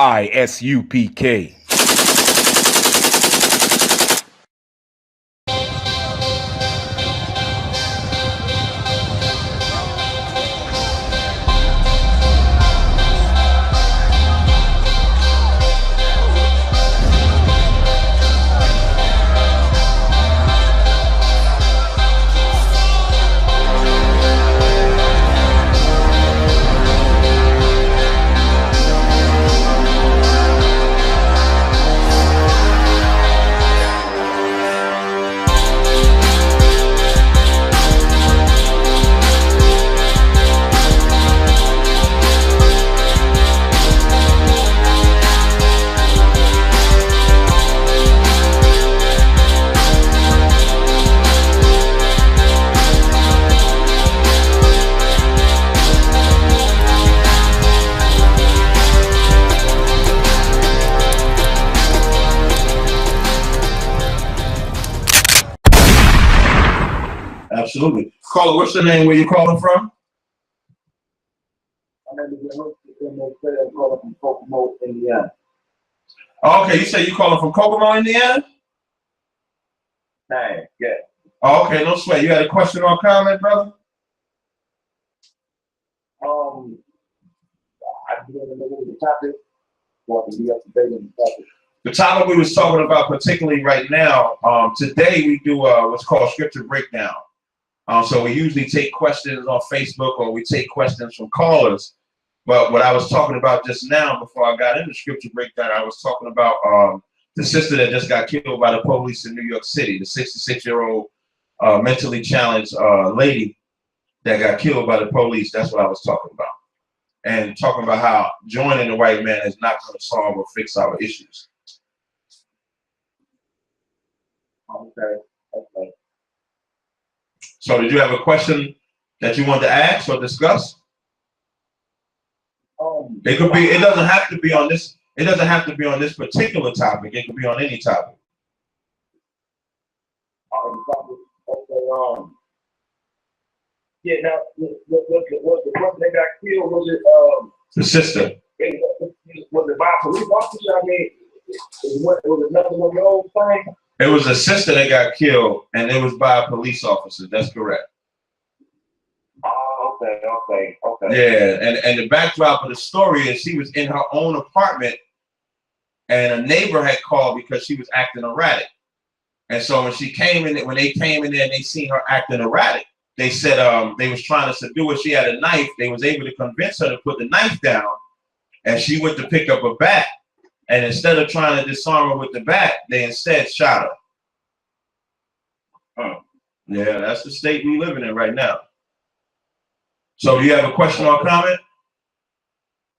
ISUPK. Absolutely. Caller, what's your name? Where you calling from? My name is Ruth. I'm calling from Kokomo, Indiana. Okay, you say you calling from Kokomo, Indiana? Dang, yeah. Okay, no sweat. You had a question or comment, brother? I didn't know what the topic. Want to be up to date on the topic. The topic we was talking about, particularly right now, today we do what's called scripture breakdown. So we usually take questions on Facebook or we take questions from callers. But what I was talking about just now, before I got into scripture breakdown, I was talking about the sister that just got killed by the police in New York City, the 66-year-old mentally challenged lady that got killed by the police. That's what I was talking about. And talking about how joining the white man is not going to solve or fix our issues. Okay. So did you have a question that you want to ask or discuss? It could be, it doesn't have to be on this, it doesn't have to be on this particular topic. It could be on any topic. Okay, yeah, now, was the person that got killed, was it, the sister. Was it by a police officer? I mean, was it another one of your old thing? It was a sister that got killed, and it was by a police officer. That's correct. Oh, okay. Yeah, and the backdrop of the story is she was in her own apartment, and a neighbor had called because she was acting erratic. And so when she came in, when they came in there and they seen her acting erratic, they said they was trying to subdue her. She had a knife. They was able to convince her to put the knife down, and she went to pick up a bat. And instead of trying to disarm her with the bat, they instead shot her. Yeah, that's the state we living in right now. So do you have a question or comment?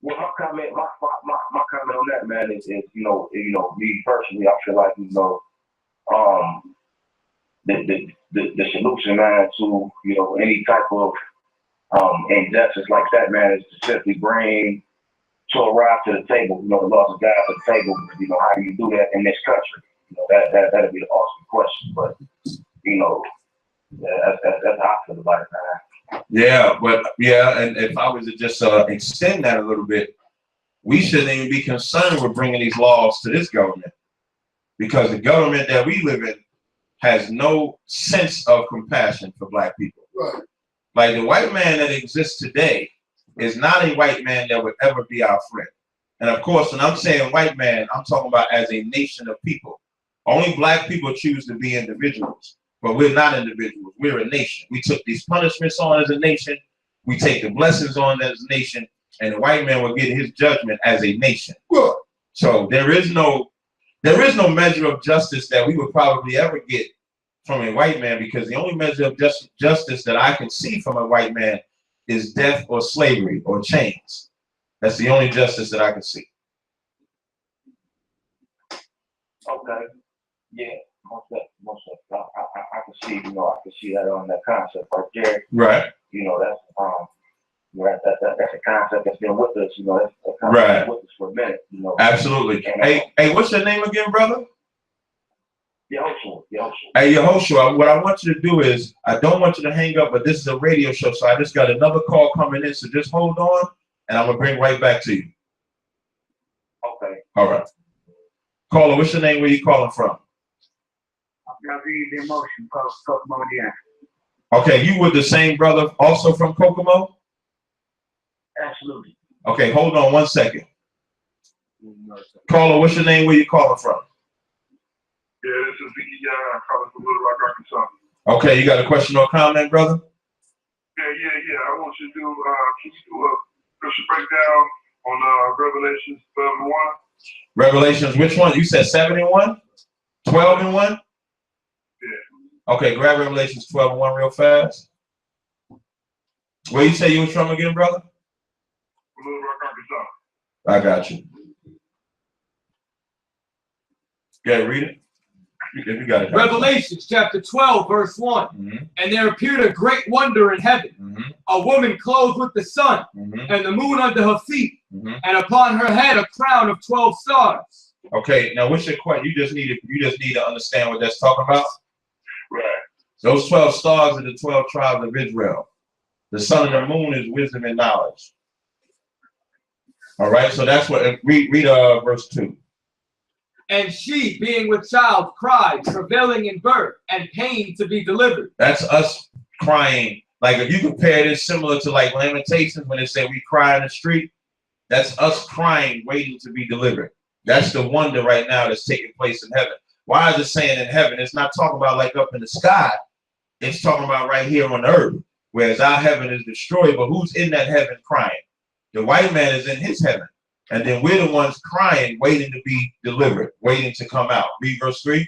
Well, my comment on that, man, is you know, me personally, I feel like, the solution, man, to, any type of injustice like that, man, is to simply bring Torah to the table, the laws of God to the table. How do you do that in this country? That'd be the awesome question. But that's how I feel about it, man. Yeah, but and if I was to just extend that a little bit, we shouldn't even be concerned with bringing these laws to this government, because the government that we live in has no sense of compassion for black people. Right. Like the white man that exists today is not a white man that would ever be our friend. And of course, when I'm saying white man, I'm talking about as a nation of people. Only black people choose to be individuals, but we're not individuals. We're a nation. We took these punishments on as a nation. We take the blessings on as a nation, and the white man will get his judgment as a nation. So there is no measure of justice that we would probably ever get from a white man, because the only measure of justice that I can see from a white man is death or slavery or chains. That's the only justice that I can see. Okay. Yeah. Most I can see, I can see that on that concept right there. Right. That's a concept that's been with us, that's a concept right. with us for a minute, Absolutely. And, hey, what's your name again, brother? Yehoshua. Hey, Yehoshua, what I want you to do is, I don't want you to hang up, but this is a radio show, so I just got another call coming in, so just hold on, and I'm going to bring right back to you. Okay. All right. Caller, what's your name? Where you calling from? The emotion called Kokomo, Indiana. Okay, you were the same brother also from Kokomo? Absolutely. Okay, hold on 1 second. Caller, what's your name? Where you calling from? Yeah, this is Vicky Young. I'm calling from Little Rock, Arkansas. Okay, you got a question or comment, brother? Yeah. I want you to do, can you do a scripture breakdown on Revelations 12:1? Revelations, which one? You said 7 and 1? 12 and 1? Yeah. Okay, grab Revelations 12 and 1 real fast. Where you say you was from again, brother? From Little Rock, Arkansas. I got you. Yeah, read it. If you got it. Revelations chapter 12, verse 1. Mm-hmm. And there appeared a great wonder in heaven, Mm-hmm. a woman clothed with the sun, Mm-hmm. and the moon under her feet, Mm-hmm. and upon her head a crown of 12 stars. Okay, now what's your question? You just need to understand what that's talking about. Right. Those 12 stars are the 12 tribes of Israel. The sun and the moon is wisdom and knowledge. All right, so that's what read verse 2. And she, being with child, cried, travailing in birth, and pain to be delivered. That's us crying. Like if you compare this similar to like Lamentations when it said we cry in the street, that's us crying, waiting to be delivered. That's the wonder right now that's taking place in heaven. Why is it saying in heaven? It's not talking about like up in the sky. It's talking about right here on earth. Whereas our heaven is destroyed, but who's in that heaven crying? The white man is in his heaven. And then we're the ones crying, waiting to be delivered, waiting to come out. Read verse 3.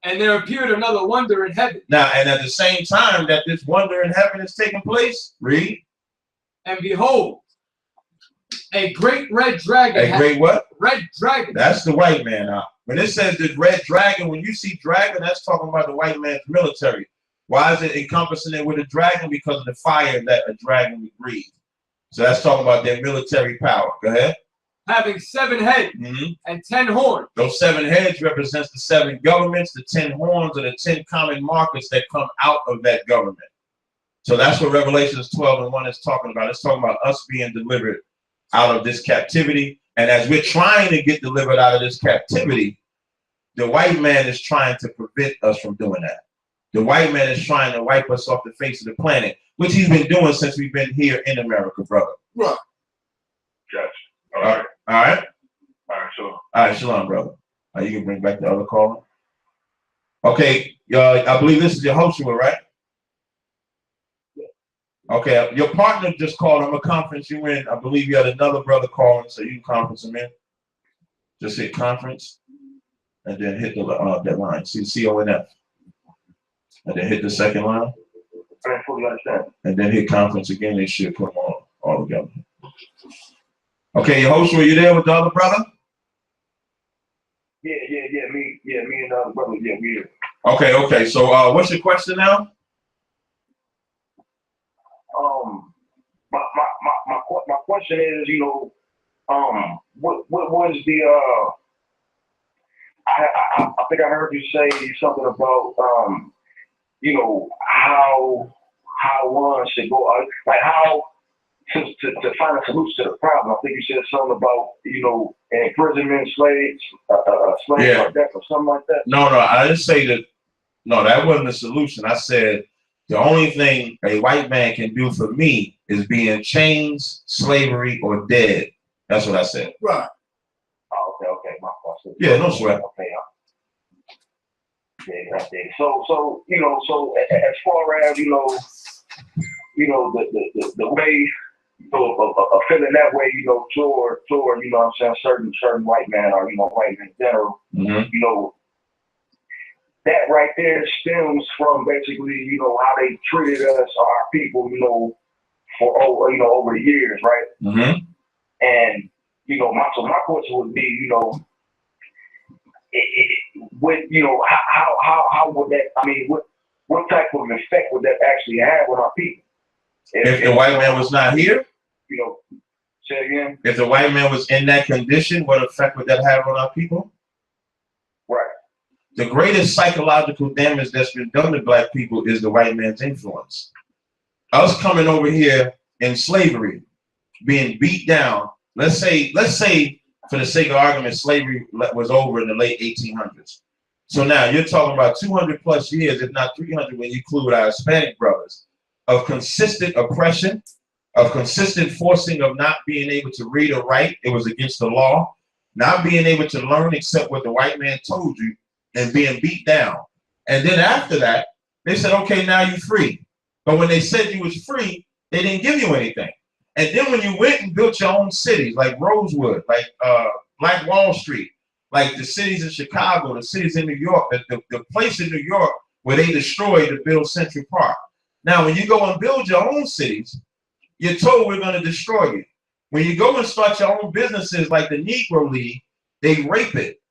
And there appeared another wonder in heaven. Now, and at the same time that this wonder in heaven is taking place, read. And behold, a great red dragon. A great what? Red dragon. That's the white man. When it says the red dragon, when you see dragon, that's talking about the white man's military. Why is it encompassing it with a dragon? Because of the fire that a dragon would breathe. So that's talking about their military power. Go ahead. Having 7 heads and 10 horns. Those 7 heads represents the 7 governments. The 10 horns are the 10 common markets that come out of that government. So that's what Revelations 12 and 1 is talking about. It's talking about us being delivered out of this captivity. And as we're trying to get delivered out of this captivity, the white man is trying to prevent us from doing that. The white man is trying to wipe us off the face of the planet, which he's been doing since we've been here in America, brother. Right. Gotcha. All right. All right. All right, sure. All right, shalom, brother. You can bring back the other caller. Okay, I believe this is your host, right? Okay, your partner just called. I'm gonna conference you in. I believe you had another brother calling, so you can conference him in. Just hit conference, and then hit the that line. See CONF, and then hit the second line. I don't fully understand. And then hit conference again. They should come on all together. Okay, your host, were you there with the other brother? Yeah, me and the other brother, yeah, we here. Okay. So, what's your question now? My question is, what was the I think I heard you say something about how one should go, like how to find a solution to the problem. I think you said something about imprisonment, slaves, Yeah. like that, or something like that. No, I didn't say that. No, that wasn't the solution. I said the only thing a white man can do for me is be in chains, slavery, or dead. That's what I said. Right. Oh, okay, my fault. Yeah, no sweat. Okay, yeah, that's it. So as far as the way of feeling that way, toward what I'm saying, certain white man or white men in general, that right there stems from basically how they treated us, our people, for over the years, right? And my question would be, how would that? I mean, what type of effect would that actually have on our people? If the white man was not here, say it again. if the white man was in that condition, what effect would that have on our people? Right. The greatest psychological damage that's been done to black people is the white man's influence. Us coming over here in slavery, being beat down. Let's say For the sake of argument, slavery was over in the late 1800s. So now you're talking about 200 plus years, if not 300, when you include our Hispanic brothers, of consistent oppression, of consistent forcing of not being able to read or write. It was against the law. Not being able to learn except what the white man told you, and being beat down. And then after that, they said, okay, now you're free. But when they said you was free, they didn't give you anything. And then when you went and built your own cities, like Rosewood, like Black Wall Street, like the cities in Chicago, the cities in New York, the place in New York where they destroyed to build Central Park. Now, when you go and build your own cities, you're told we're going to destroy you. When you go and start your own businesses like the Negro League, they rape it.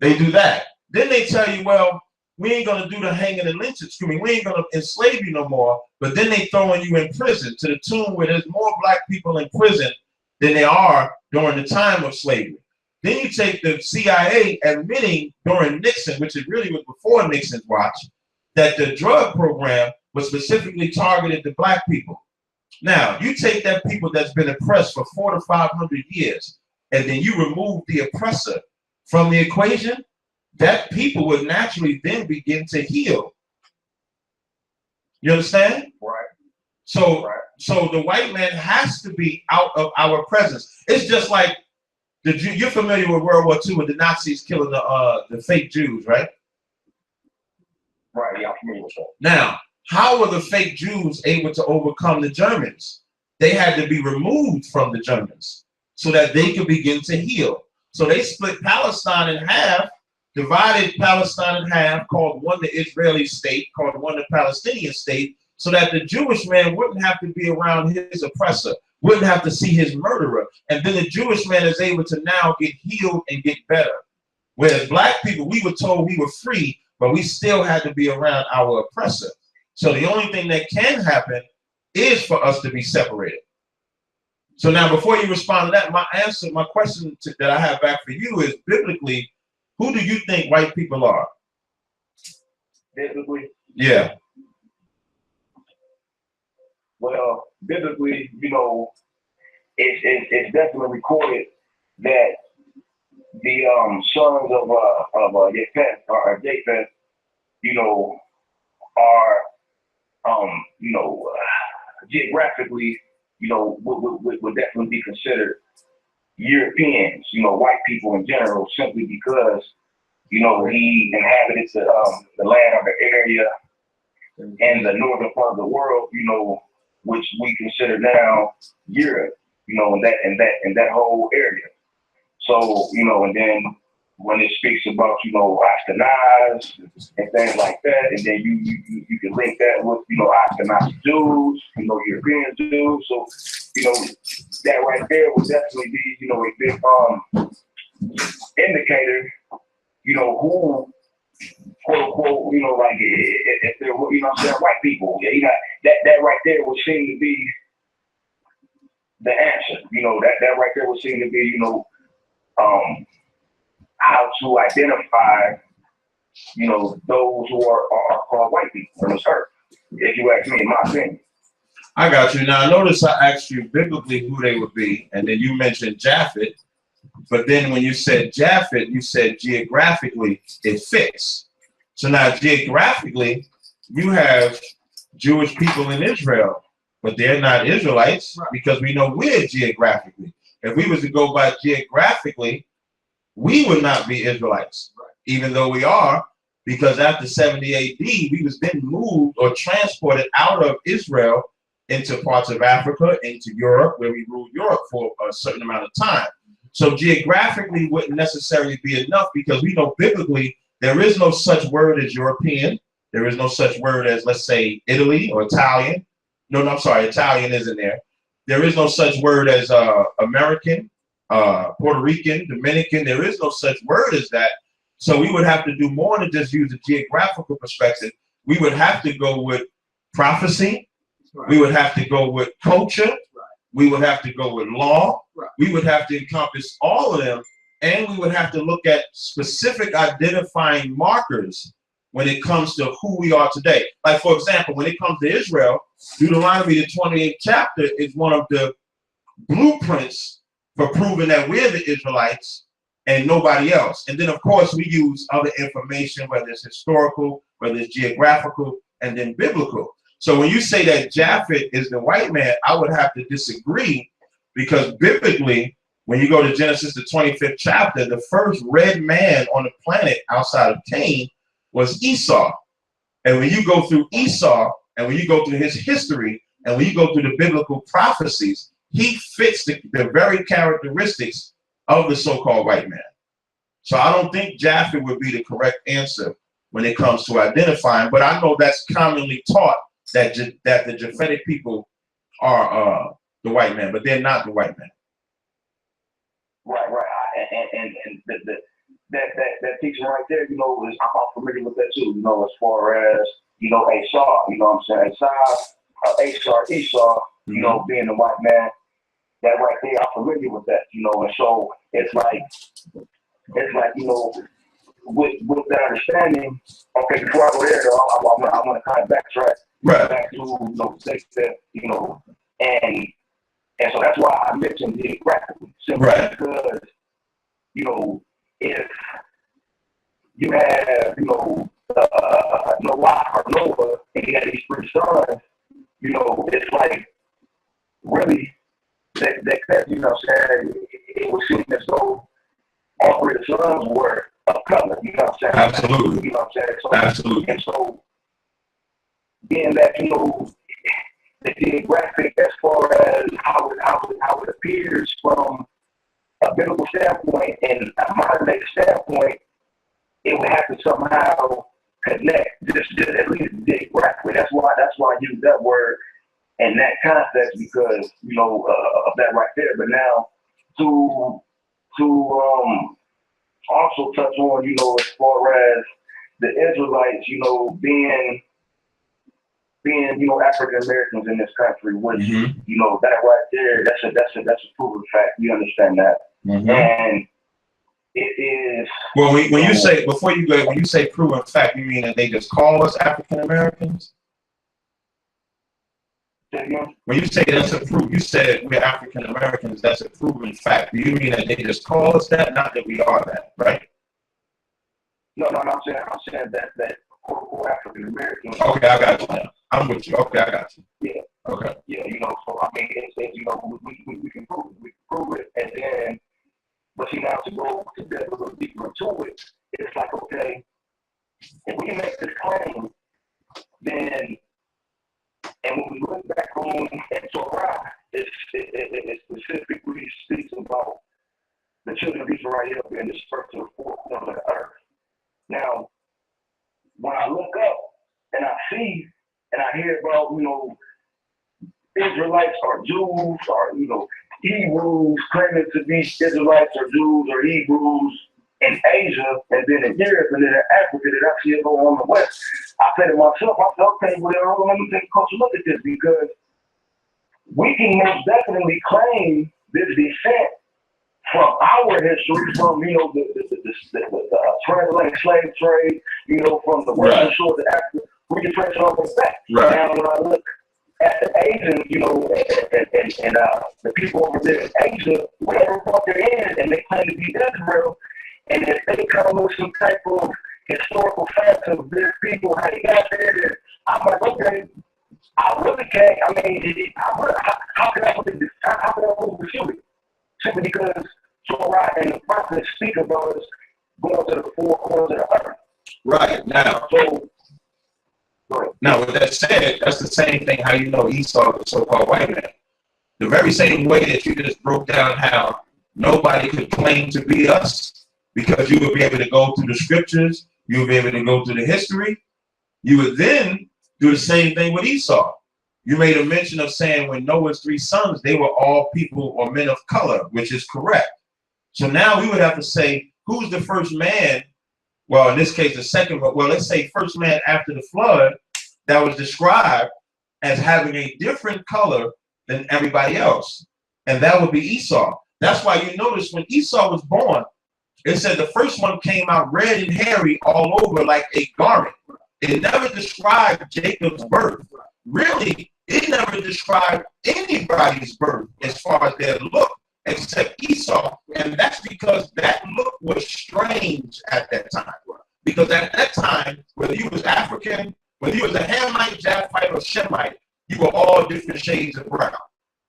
They do that. Then they tell you, well, we ain't going to do the hanging and lynching. We ain't going to enslave you no more. But then they throwing you in prison to the tune where there's more black people in prison than there are during the time of slavery. Then you take the CIA admitting during Nixon, which is really was before Nixon's watch, that the drug program was specifically targeted to black people. Now, you take that people that's been oppressed for 400 to 500 years, and then you remove the oppressor from the equation, that people would naturally then begin to heal. You understand? Right. So the white man has to be out of our presence. It's just like you're familiar with World War II with the Nazis killing the fake Jews, right? Right. Yeah, I'm familiar with that. Now, how were the fake Jews able to overcome the Germans? They had to be removed from the Germans so that they could begin to heal. So they split Palestine in half, divided Palestine in half, called one the Israeli state, called one the Palestinian state, so that the Jewish man wouldn't have to be around his oppressor, wouldn't have to see his murderer. And then the Jewish man is able to now get healed and get better. Whereas black people, we were told we were free, but we still had to be around our oppressor. So the only thing that can happen is for us to be separated. So now, before you respond to that, my question that I have back for you is, biblically, who do you think white people are? Biblically? Yeah. Well, biblically, it's definitely recorded that the sons of Japheth, are geographically, would definitely be considered Europeans, white people in general, simply because, he inhabited the land or the area in the northern part of the world, which we consider now Europe, in that whole area. So, and then when it speaks about, Ashkenaz and things like that, and then you can link that with, Ashkenazi Jews, European Jews. So, that right there would definitely be, a big indicator, who, quote unquote, if they're, white people. Yeah, that right there would seem to be the answer. That right there would seem to be, how to identify, those who are called white people on this earth, if you ask me, in my opinion. I got you. Now, notice I asked you biblically who they would be, and then you mentioned Japhet. But then when you said Japhet, you said geographically it fits. So now geographically, you have Jewish people in Israel, but they're not Israelites, because we know we're geographically. If we was to go by geographically, we would not be Israelites, even though we are, because after 70 AD, we was then moved or transported out of Israel into parts of Africa, into Europe, where we ruled Europe for a certain amount of time. So geographically wouldn't necessarily be enough, because we know biblically there is no such word as European. There is no such word as, let's say, Italy or Italian. No, I'm sorry, Italian isn't there. There is no such word as American, Puerto Rican, Dominican. There is no such word as that. So we would have to do more than just use a geographical perspective. We would have to go with prophecy. We would have to go with culture. We would have to go with law. We would have to encompass all of them. And we would have to look at specific identifying markers when it comes to who we are today. Like, for example, when it comes to Israel, Deuteronomy, the 28th chapter, is one of the blueprints for proving that we're the Israelites and nobody else. And then, of course, we use other information, whether it's historical, whether it's geographical, and then biblical. So when you say that Japhet is the white man, I would have to disagree, because biblically, when you go to Genesis, the 25th chapter, the first red man on the planet outside of Cain was Esau. And when you go through Esau, and when you go through his history, and when you go through the biblical prophecies, he fits the very characteristics of the so-called white man. So I don't think Japhet would be the correct answer when it comes to identifying, but I know that's commonly taught that the Japhetic people are the white man, but they're not the white man. Right. And that teaching right there, you know, is I'm familiar with that too. You know, as far as, you know, Esau, you know what I'm saying, Esau, you know, being the white man, that right there, I'm familiar with that, you know, and so it's like, you know, with that understanding. Okay, before I go there, though, I want to kind of backtrack back to, you know, say that, you know, and so that's why I mentioned geographically, simply because, you know, if you have, you know, Noah or Noah, and he had these 3 sons, you know, it's like really that you know what I'm saying, it would seem as though all 3 of the sons were of color, you know what I'm saying? Absolutely. You know what I'm saying? So, absolutely. And so, being that, you know, the geographic as far as how it appears from a biblical standpoint and a modern day standpoint, it would have to somehow connect, just at least geographically. That's why I use that word in that context, because, you know, of that right there. But now to also touch on, you know, as far as the Israelites, you know, being you know, African Americans in this country, which you know, that right there, that's a proven fact. You understand that, and it is. Well, when you say, before you go, when you say proven fact, you mean that they just call us African Americans? When you say that's a proof, you said we're African Americans, that's a proven fact. Do you mean that they just call us that, not that we are that, right? No, I'm saying that we're African Americans. Okay, I got you now. I'm with you. Okay, I got you. Yeah. Okay. Yeah, you know, so I mean, it's you know, we can prove it, and then, but see, now to go to delve a little deeper into it, it's like, okay, if we can make this claim, then, and when we look back on Torah, it specifically speaks about the children of Israel being dispersed to the 4 corners of the earth. Now, when I look up and I see and I hear about, you know, Israelites or Jews or, you know, Hebrews claiming to be Israelites or Jews or Hebrews in Asia, and then in Europe, and then in Africa, that I see it go on the West, I say to myself, okay, well, let me take a closer look at this, because we can most definitely claim this descent from our history, from, you know, the transatlantic slave trade, you know, from the western shore to Africa. We can trace it all the way back. Now, when I look at the Asians, you know, and the people over there in Asia, whatever part they're in, and they claim to be Israel, and if they come with some type of historical facts of their people, how they got there, I'm like, okay, I really can't. I mean, how can I refute it? Simply because Torah and the prophets speak about us going to the 4 corners of the earth. Right. Now, now with that said, that's the same thing how you know Esau, the so-called white man. The very same way that you just broke down how nobody could claim to be us, because you would be able to go through the scriptures, you would be able to go through the history. You would then do the same thing with Esau. You made a mention of saying when Noah's 3 sons, they were all people or men of color, which is correct. So now we would have to say, who's the first man? Well, in this case, the second, well, let's say first man after the flood that was described as having a different color than everybody else. And that would be Esau. That's why you notice when Esau was born, it said the first one came out red and hairy all over like a garment. It never described Jacob's birth. Really, it never described anybody's birth as far as their look except Esau. And that's because that look was strange at that time. Because at that time, whether you was African, whether you was a Hamite, Japhite, or Shemite, you were all different shades of brown.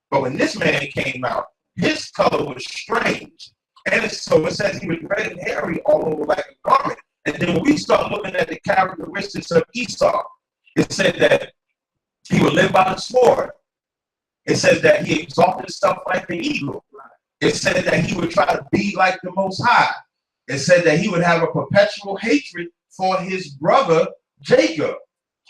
But when this man came out, his color was strange. And so it says he was red and hairy all over like a garment. And then when we start looking at the characteristics of Esau, it said that he would live by the sword. It says that he exalted himself like the eagle. It said that he would try to be like the Most High. It said that he would have a perpetual hatred for his brother Jacob.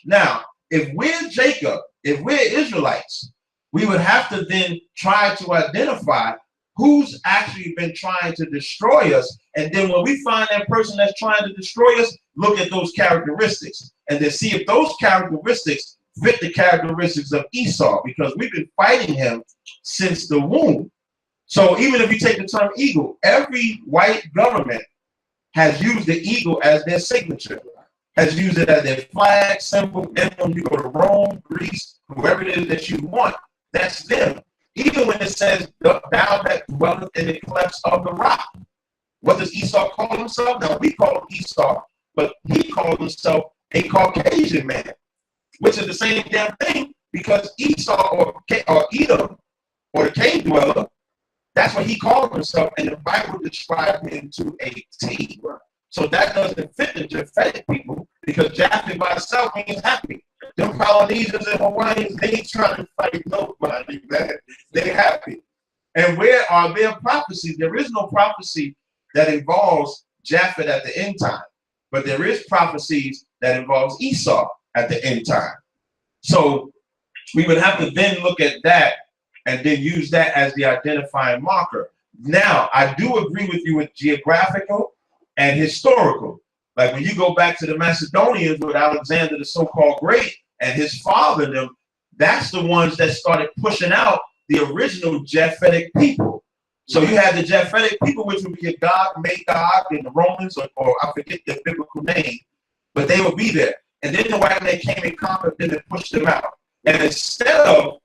Now, if we're Jacob, if we're Israelites, we would have to then try to identify who's actually been trying to destroy us. And then when we find that person that's trying to destroy us, look at those characteristics and then see if those characteristics fit the characteristics of Esau, because we've been fighting him since the womb. So even if you take the term eagle, every white government has used the eagle as their signature, has used it as their flag, symbol, emblem. You go to Rome, Greece, whoever it is that you want, that's them. Even when it says, thou that dwelleth in the clefts of the rock. What does Esau call himself? Now, we call him Esau, but he called himself a Caucasian man, which is the same damn thing, because Esau or Edom, or the cave dweller, that's what he called himself, and the Bible described him to a T. So that doesn't fit the Japhetic people, because Japhet by itself means happy. Them Polynesians and Hawaiians, they ain't trying to fight nobody, man. They're happy. And where are their prophecies? There is no prophecy that involves Japhet at the end time, but there is prophecies that involves Esau at the end time. So we would have to then look at that and then use that as the identifying marker. Now, I do agree with you with geographical and historical. Like when you go back to the Macedonians with Alexander the so-called Great and his father and them, that's the ones that started pushing out the original Japhetic people. So you had the Japhetic people, which would be Gog, Magog, and the Romans, or I forget the biblical name, but they would be there. And then the white man came and conquered them and pushed them out. And instead of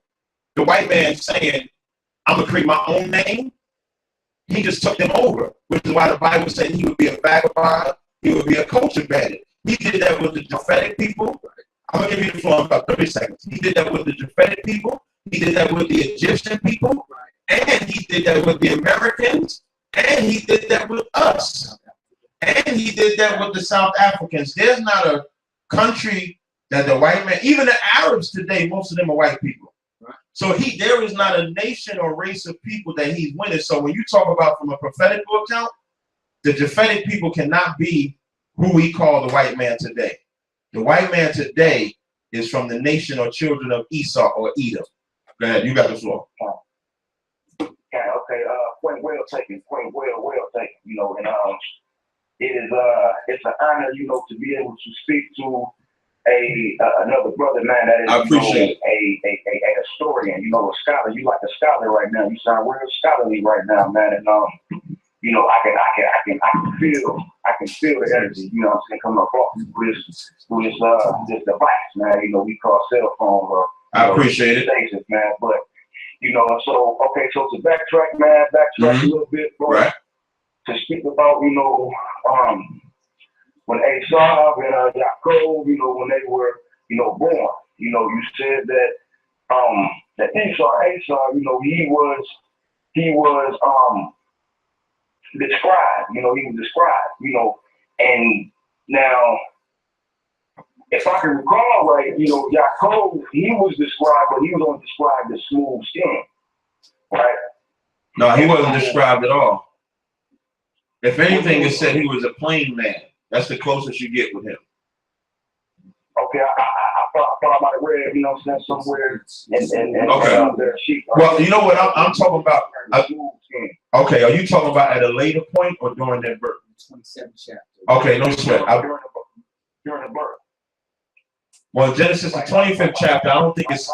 the white man saying, I'm going to create my own name, he just took them over, which is why the Bible said he would be a vagabond, he would be a culture bandit. He did that with the Japhetic people. I'm going to give you the floor in about 30 seconds. He did that with the Japhetic people. He did that with the Egyptian people. And he did that with the Americans. And he did that with us. And he did that with the South Africans. There's not a country that the white man, even the Arabs today, most of them are white people. So there is not a nation or race of people that he's winning. So when you talk about from a prophetical account, the Japhetic people cannot be who we call the white man today. The white man today is from the nation or children of Esau or Edom. Go ahead, you got the floor. Okay, point well taken, well taken. You know, and it's an honor, you know, to be able to speak to another brother, man, that is, I appreciate a historian, you know, a scholar. You like a scholar right now. You sound real scholarly right now, man. And you know, I can feel the energy, you know what I'm saying, coming across through this device, man. You know, we call cell phone. I appreciate it, stations, man. But you know, so okay, so to backtrack, man, a little bit, bro, right? To speak about, you know, when Esau and Jacob, you know, when they were, you know, born, you know, you said that that Esau, you know, he was described, you know, you know, and now if I can recall right, you know, Jacob, he was described, but he was only described as smooth skin, right? No, he wasn't described at all. If anything, it said he was a plain man. That's the closest you get with him. Okay, I thought I might have read, you know what I'm saying, somewhere in okay. Their sheet. Well, you know what I'm talking about? Okay, are you talking about at a later point or during their birth? 27th chapter. Okay, no sweat. During the birth. Well, Genesis, the 25th chapter, I don't think it's...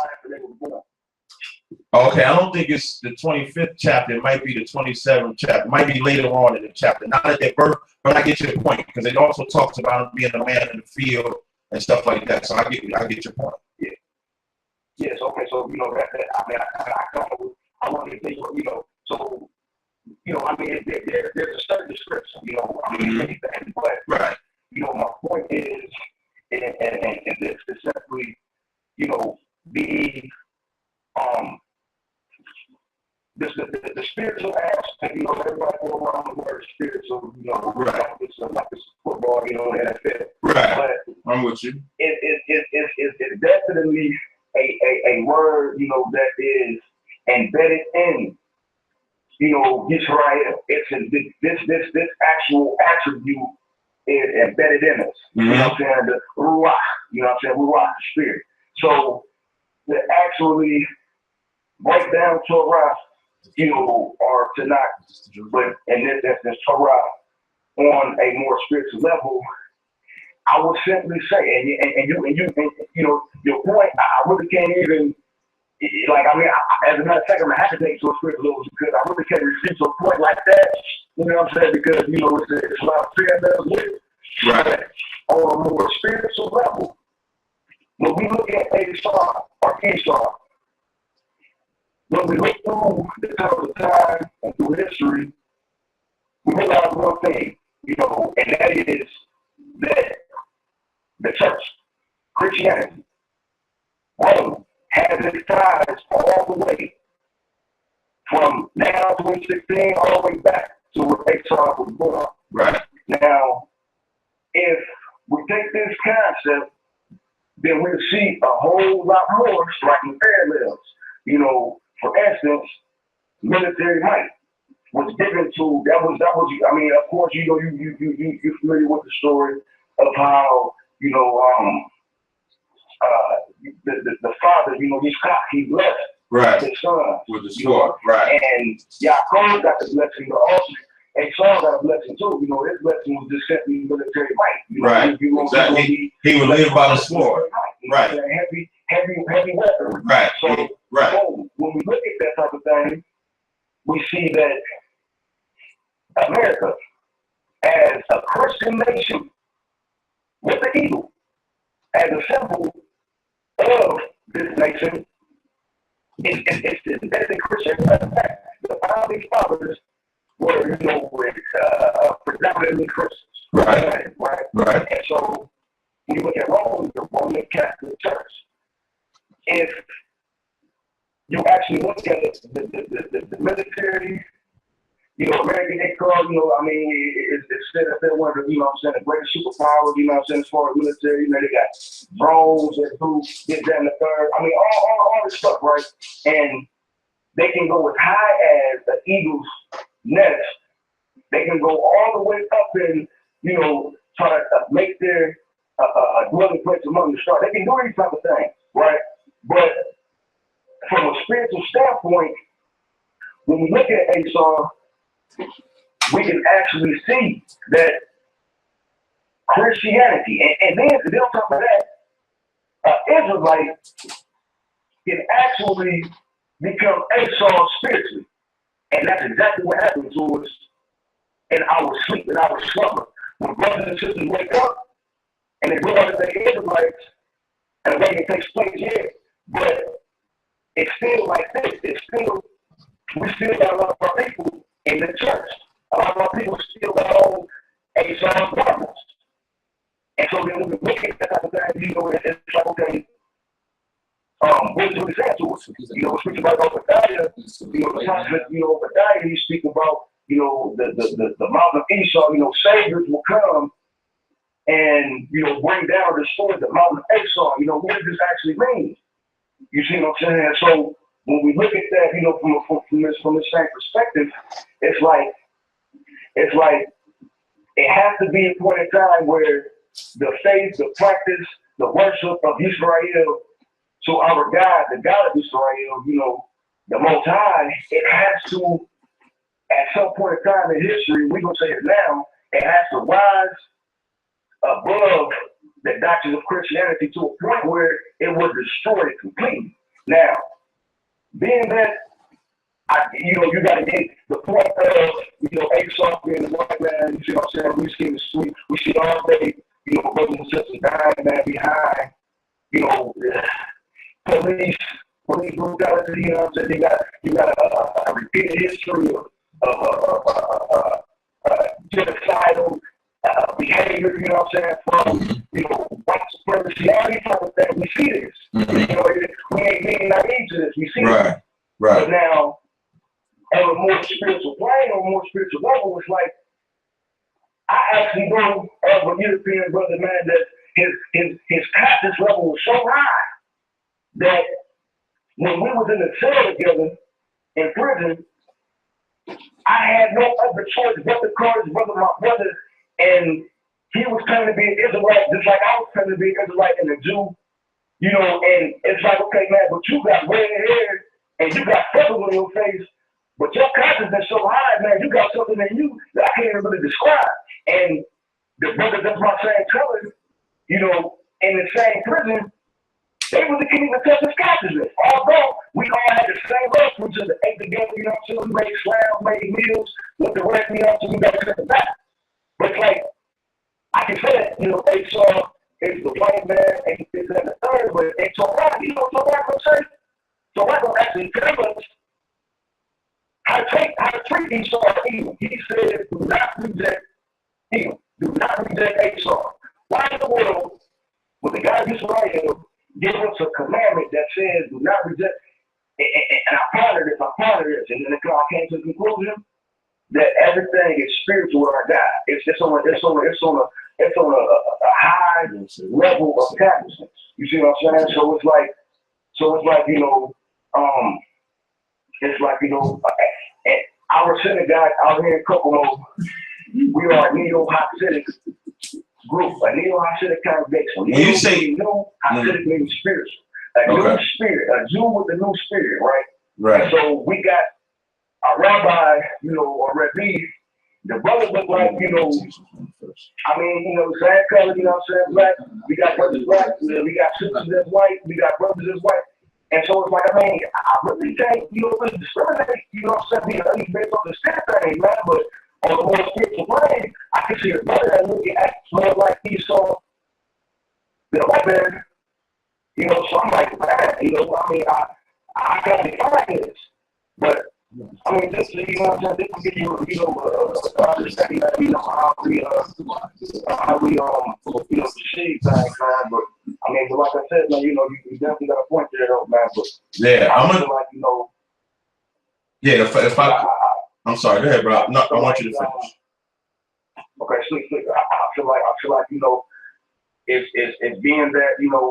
Okay, I don't think it's the 25th chapter. It might be the 27th chapter. It might be later on in the chapter. Not at their birth, but I get your point, because it also talks about him being a man in the field and stuff like that. So I get your point. Yeah. Yes. Okay. So you know that I mean I want to think, you know. So you know, I mean, there's a certain description, you know, I mean, anything, but, Right. you know, my point is, and this is simply, you know, the spiritual aspect, you know, everybody go around the word spiritual, you know, right. like it's football, you know, NFL. Right. But I'm with you. It's definitely a word, you know, that is embedded in, you know, Israel. This actual attribute is embedded in us. You know what I'm saying? The Ruach, you know what I'm saying? Ruach, the spirit. So to actually break down Torah, you know, or Tonic, but in this instance, Torah on a more spiritual level, I would simply say, and you know, your point, I really can't even, like, I mean, as a matter of fact, I'm going to have to take to a spiritual level because I really can't refute your point like that, you know what I'm saying? Because, you know, it's a lot of fear that with it. Right. But on a more spiritual level, when we look at Esau, when we look through the test of time and through history, we realize one thing, you know, and that is that the church, Christianity, Rome, has its ties all the way from now 2016 all the way back to where Esau was born. Right. Now, if we take this concept, then we'll see a whole lot more striking parallels. You know, for instance, military might was given to that was I mean, of course, you know, you're familiar with the story of how, you know, the father, you know, he blessed his son with the sword, right? And Yaakov got the blessing, but also Esau got a blessing too. You know, his blessing was just simply military might. You know, right. Exactly. He would live by the sword. Right. Heavy weapon. Right. So, so when we look at that type of thing, we see that America, as a Christian nation, with the eagle, as a symbol of this nation, it's embedded in Christian. The founding fathers were, you know, predominantly Christians. Right. And so when you look at Rome, the Roman Catholic Church, if you actually look at the military, you know, American, they call, you know, I mean, it's said that they're one of the, you know what I'm saying, the greatest superpowers, you know what I'm saying, as far as military, you know, they got drones and who get that and the third. I mean, all this stuff, right? And they can go as high as the eagle's nest. They can go all the way up and, you know, try to make their dwelling place among the stars. They can do these type of things, right? But from a spiritual standpoint, when we look at Esau, we can actually see that Christianity, and then on top of that, Israelite can actually become Esau spiritually. And that's exactly what happened to us in our sleep, in our slumber. When brothers and sisters wake up and they realize that they're Israelites, and the way it takes place here, but it's still like this. We still got a lot of our people in the church. A lot of our people still got old Esau's garments. And so then when we look at that type of thing, you know, it's like, okay, what is it saying to us? You know, speaking about Obadiah, Obadiah, he speaks about, you know, the mountain of Esau, you know, saviors will come and, you know, bring down or destroy the mountain of Esau. You know, what does this actually mean? You see what I'm saying? So when we look at that, you know, from this same perspective, it's like it has to be a point in time where the faith, the practice, the worship of Israel to our God, the God of Israel, you know, the Most High, it has to, at some point in time in history, we're going to say it now, it has to rise above the doctrines of Christianity to a point where it would destroy it completely. Now, being that, you know, you got to get the point of, you know, Esau being the white man, you see what I'm saying? We see the street, we see all day, you know, brothers and sisters dying, man, behind, you know, police brutality, you know what I'm saying? You got a repeated history genocidal behavior, you know what I'm saying, from, you know, white supremacy, all these type of things. We see this. You know, we ain't naive to this. We see this. But now, on a more spiritual plane, on a more spiritual level, it's like, I actually know of a European brother, man, that his conscience level was so high that when we was in the cell together in prison, I had no other choice but to call his brother my brother, and he was claiming to be an Israelite, just like I was claiming to be an Israelite and a Jew, you know, and it's like, okay, man, but you got red hair and you got freckles on your face, but your conscience is so high, man, you got something in you that I can't even really describe. And the brothers that's my same color, you know, in the same prison, they really couldn't even touch his consciousness. Although we all had the same love for each other, ate together, you know what I'm saying? We made slams, made meals, went to work, you know what I'm saying? We got to the back. But it's like, I can say that, you know, Esau is the white man, and he is in the third, but Esau, you know what I'm saying? So I'm going to actually tell us how to treat Esau evil. He said, do not reject evil. Do not reject Esau. Why in the world would the God of Israel give us a commandment that says do not reject? And I ponder this, and then I came to the conclusion that everything is spiritual with our God. It's on a high level of consciousness. You see what I'm saying? So it's like, you know, our synagogue out here in Kokomo, we are a neo-Hasidic group, a neo-Hasidic congregation. When you say neo-Hasidic means spiritual, new spirit, a Jew with a new spirit, right? Right. So we got a rabbi, you know, or Rabbi. The brother look like, you know, I mean, you know, same color, you know what I'm saying, black. We got brothers black, we got sisters that's white, we got brothers that's white. And so it's like, I mean, I really can't, you know, really discriminate, you know what I'm saying, based on the skin thing, man, but on the more spiritual plane, I can see a brother that looking at more like Esau than a white man. You know, so I'm like, man, you know, I mean, I can't define this. But I mean, this, you know what I'm saying, this will give you know, understanding that, you know, how we you know, perceive things, man. But I mean, but like I said, man, you know, you definitely got a point there, though, man. But yeah, I feel like, you know. Yeah, if I'm sorry, go ahead, bro. No, I want you to finish. Okay, sweet. I feel like, you know, it's being that, you know,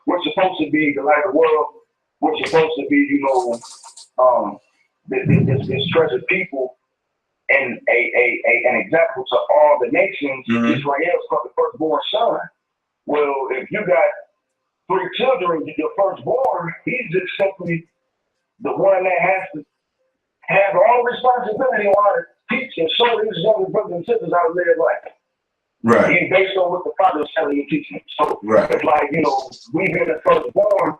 we're supposed to be the light of the world. We're supposed to be, you know, this treasured people and an example to all the nations. Israel is called the firstborn son. Well, if you got 3 children, your firstborn, he's just simply the one that has to have all responsibility on how to teach and show his younger brothers and sisters how to live life. Right. He's based on what the father is telling you, teaching. So it's like, you know, we being the firstborn,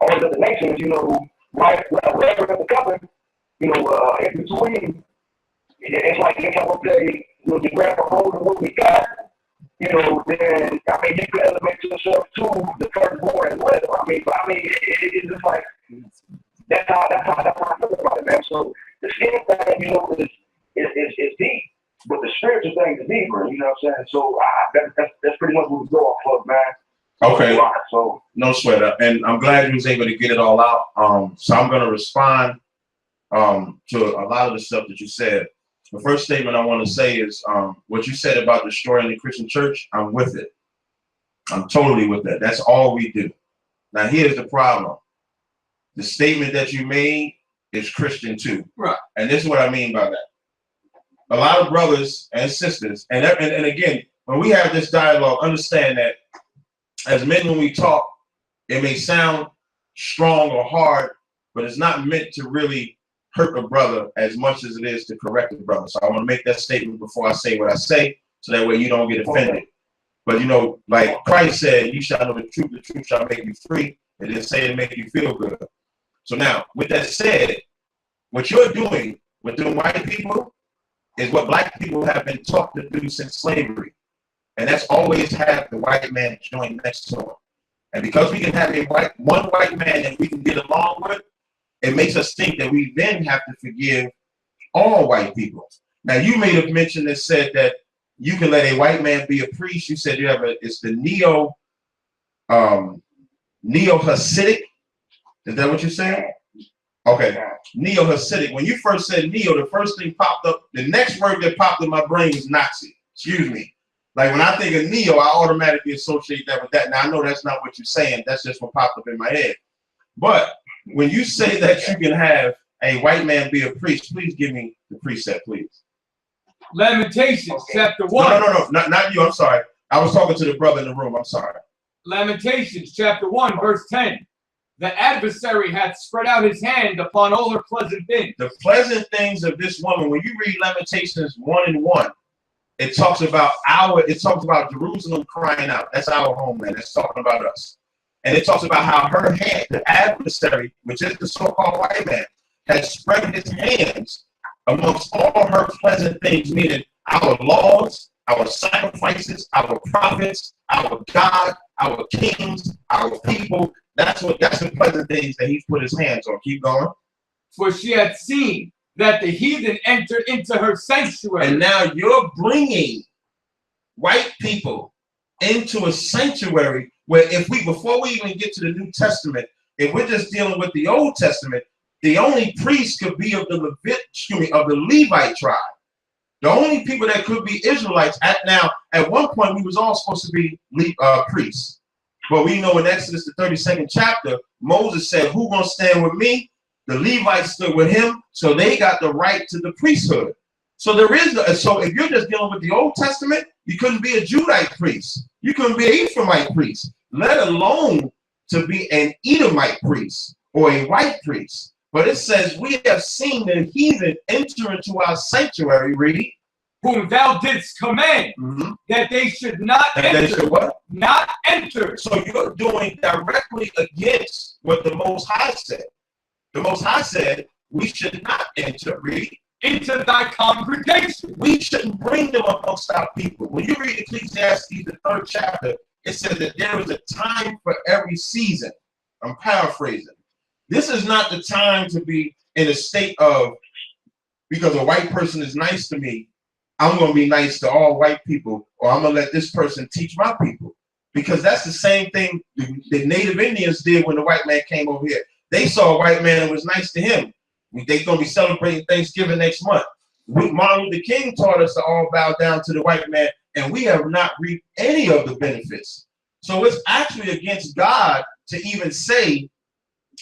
all the other nations, you know, right, wherever the cover, you know, in between, it's like, okay, you know, you grab a hold of what we got, you know, then, I mean, you could elevate yourself to the firstborn as well. I mean, it's just like, that's how I feel about it, man. So the skin thing, you know, is deep, but the spiritual thing is deeper, you know what I'm saying? So that's pretty much what we go off of, man. Okay. So no sweat up, and I'm glad you was able to get it all out. So I'm going to respond to a lot of the stuff that you said. The first statement I want to say is what you said about destroying the Christian church. I'm with it. I'm totally with that. That's all we do. Now here's the problem. The statement that you made is Christian too. Right. And this is what I mean by that. A lot of brothers and sisters, and again, when we have this dialogue, understand that as men, when we talk, it may sound strong or hard, but it's not meant to really hurt a brother as much as it is to correct a brother. So I want to make that statement before I say what I say, so that way you don't get offended. But you know, like Christ said, you shall know the truth shall make you free. It didn't say to make you feel good. So now, with that said, what you're doing with them white people is what black people have been taught to do since slavery. And that's always have the white man join next to him. And because we can have one white man that we can get along with, it makes us think that we then have to forgive all white people. Now, you made a mention that said that you can let a white man be a priest. You said you have it's the neo-Hasidic. Is that what you're saying? Okay, neo-Hasidic. When you first said neo, the first thing popped up, the next word that popped in my brain was Nazi. Excuse me. Like when I think of neo, I automatically associate that with that. Now, I know that's not what you're saying. That's just what popped up in my head. But when you say that you can have a white man be a priest, please give me the precept, please. Lamentations chapter 1. No, not you. I'm sorry. I was talking to the brother in the room. I'm sorry. Lamentations chapter 1, verse 10. The adversary hath spread out his hand upon all her pleasant things. The pleasant things of this woman, when you read Lamentations 1:1, it talks about Jerusalem crying out. That's our homeland. It's talking about us. And it talks about how her hand, the adversary, which is the so-called white man, has spread his hands amongst all her pleasant things, meaning our laws, our sacrifices, our prophets, our God, our kings, our people. That's the pleasant things that he's put his hands on. Keep going. For she had seen that the heathen entered into her sanctuary. And now you're bringing white people into a sanctuary where before we even get to the New Testament, if we're just dealing with the Old Testament, the only priest could be of the Levite tribe. The only people that could be Israelites. At one point, we was all supposed to be priests. But we know in Exodus, the 32nd chapter, Moses said, who gonna stand with me? The Levites stood with him, so they got the right to the priesthood. So so if you're just dealing with the Old Testament, you couldn't be a Judite priest. You couldn't be an Ephraimite priest, let alone to be an Edomite priest or a white priest. But it says, we have seen the heathen enter into our sanctuary, read, whom thou didst command that they should not enter. They should what? Not enter. So you're doing directly against what the Most High said. The Most High said, we should not enter, read, into thy congregation. We shouldn't bring them amongst our people. When you read Ecclesiastes, the 3rd chapter, it says that there is a time for every season. I'm paraphrasing. This is not the time to be in a state of, because a white person is nice to me, I'm going to be nice to all white people, or I'm going to let this person teach my people. Because that's the same thing the Native Indians did when the white man came over here. They saw a white man and was nice to him. They're going to be celebrating Thanksgiving next month. Martin Luther King taught us to all bow down to the white man, and we have not reaped any of the benefits. So it's actually against God to even say,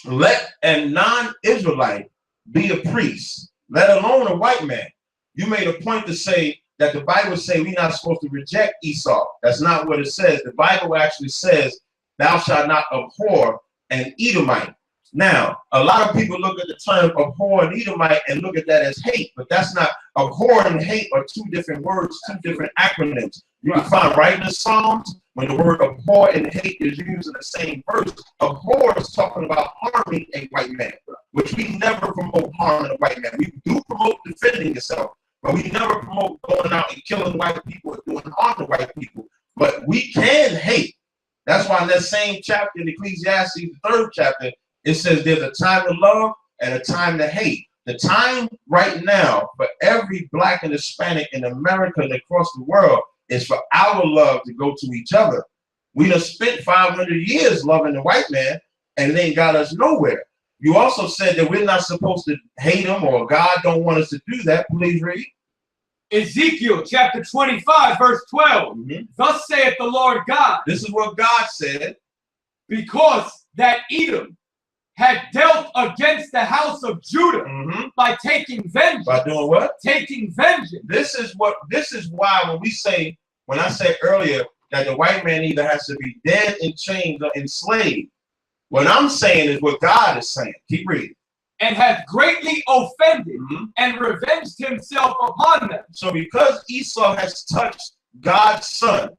let a non-Israelite be a priest, let alone a white man. You made a point to say that the Bible says we're not supposed to reject Esau. That's not what it says. The Bible actually says, thou shalt not abhor an Edomite. Now, a lot of people look at the term abhor and Edomite and look at that as hate, but that's not. Abhor and hate are two different words, two different acronyms. You can find right in the Psalms when the word abhor and hate is used in the same verse. Abhor is talking about harming a white man, which we never promote harming a white man. We do promote defending yourself, but we never promote going out and killing white people or doing harm to white people. But we can hate. That's why in that same chapter in Ecclesiastes, the 3rd chapter, it says there's a time to love and a time to hate. The time right now for every Black and Hispanic in America and across the world is for our love to go to each other. We done spent 500 years loving the white man and it ain't got us nowhere. You also said that we're not supposed to hate him or God don't want us to do that. Please read. Ezekiel chapter 25, verse 12. Thus saith the Lord God. This is what God said. Because that Edom had dealt against the house of Judah by taking vengeance. By doing what? Taking vengeance. This is why when I said earlier that the white man either has to be dead in chains or enslaved, what I'm saying is what God is saying. Keep reading. And hath greatly offended and revenged himself upon them. So because Esau has touched God's son,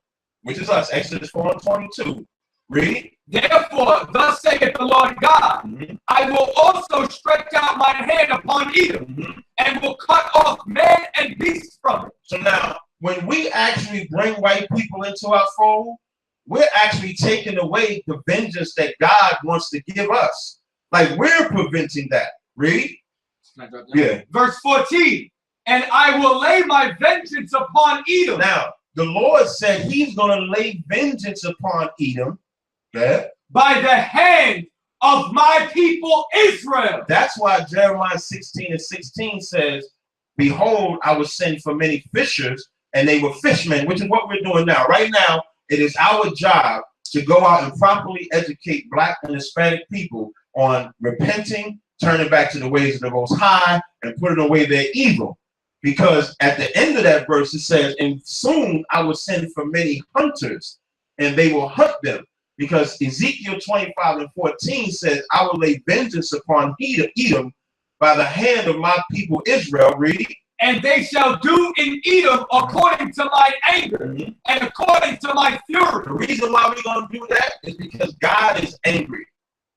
which is us, Exodus 4:22, read. Therefore, thus saith the Lord God, I will also stretch out my hand upon Edom, and will cut off man and beast from it. So now, when we actually bring white people into our fold, we're actually taking away the vengeance that God wants to give us. Like we're preventing that. Read. Yeah. Verse 14. And I will lay my vengeance upon Edom. Now, the Lord said he's going to lay vengeance upon Edom. Yeah. By the hand of my people Israel. That's why Jeremiah 16:16 says, behold, I will send for many fishers, and they were fishermen, which is what we're doing now. Right now, it is our job to go out and properly educate Black and Hispanic people on repenting, turning back to the ways of the Most High, and putting away their evil. Because at the end of that verse, it says, and soon I will send for many hunters, and they will hunt them. Because Ezekiel 25:14 says, I will lay vengeance upon Edom by the hand of my people Israel. Read. And they shall do in Edom according to my anger and according to my fury. The reason why we're going to do that is because God is angry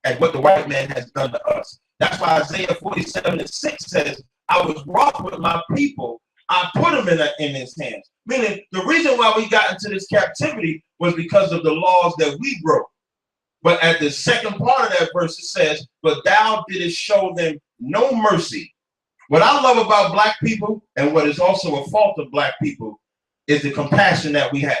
at what the white man has done to us. That's why Isaiah 47:6 says, I was wroth with my people. I put them in his hands. Meaning the reason why we got into this captivity was because of the laws that we broke. But at the second part of that verse, it says, but thou didst show them no mercy. What I love about Black people, and what is also a fault of Black people, is the compassion that we have.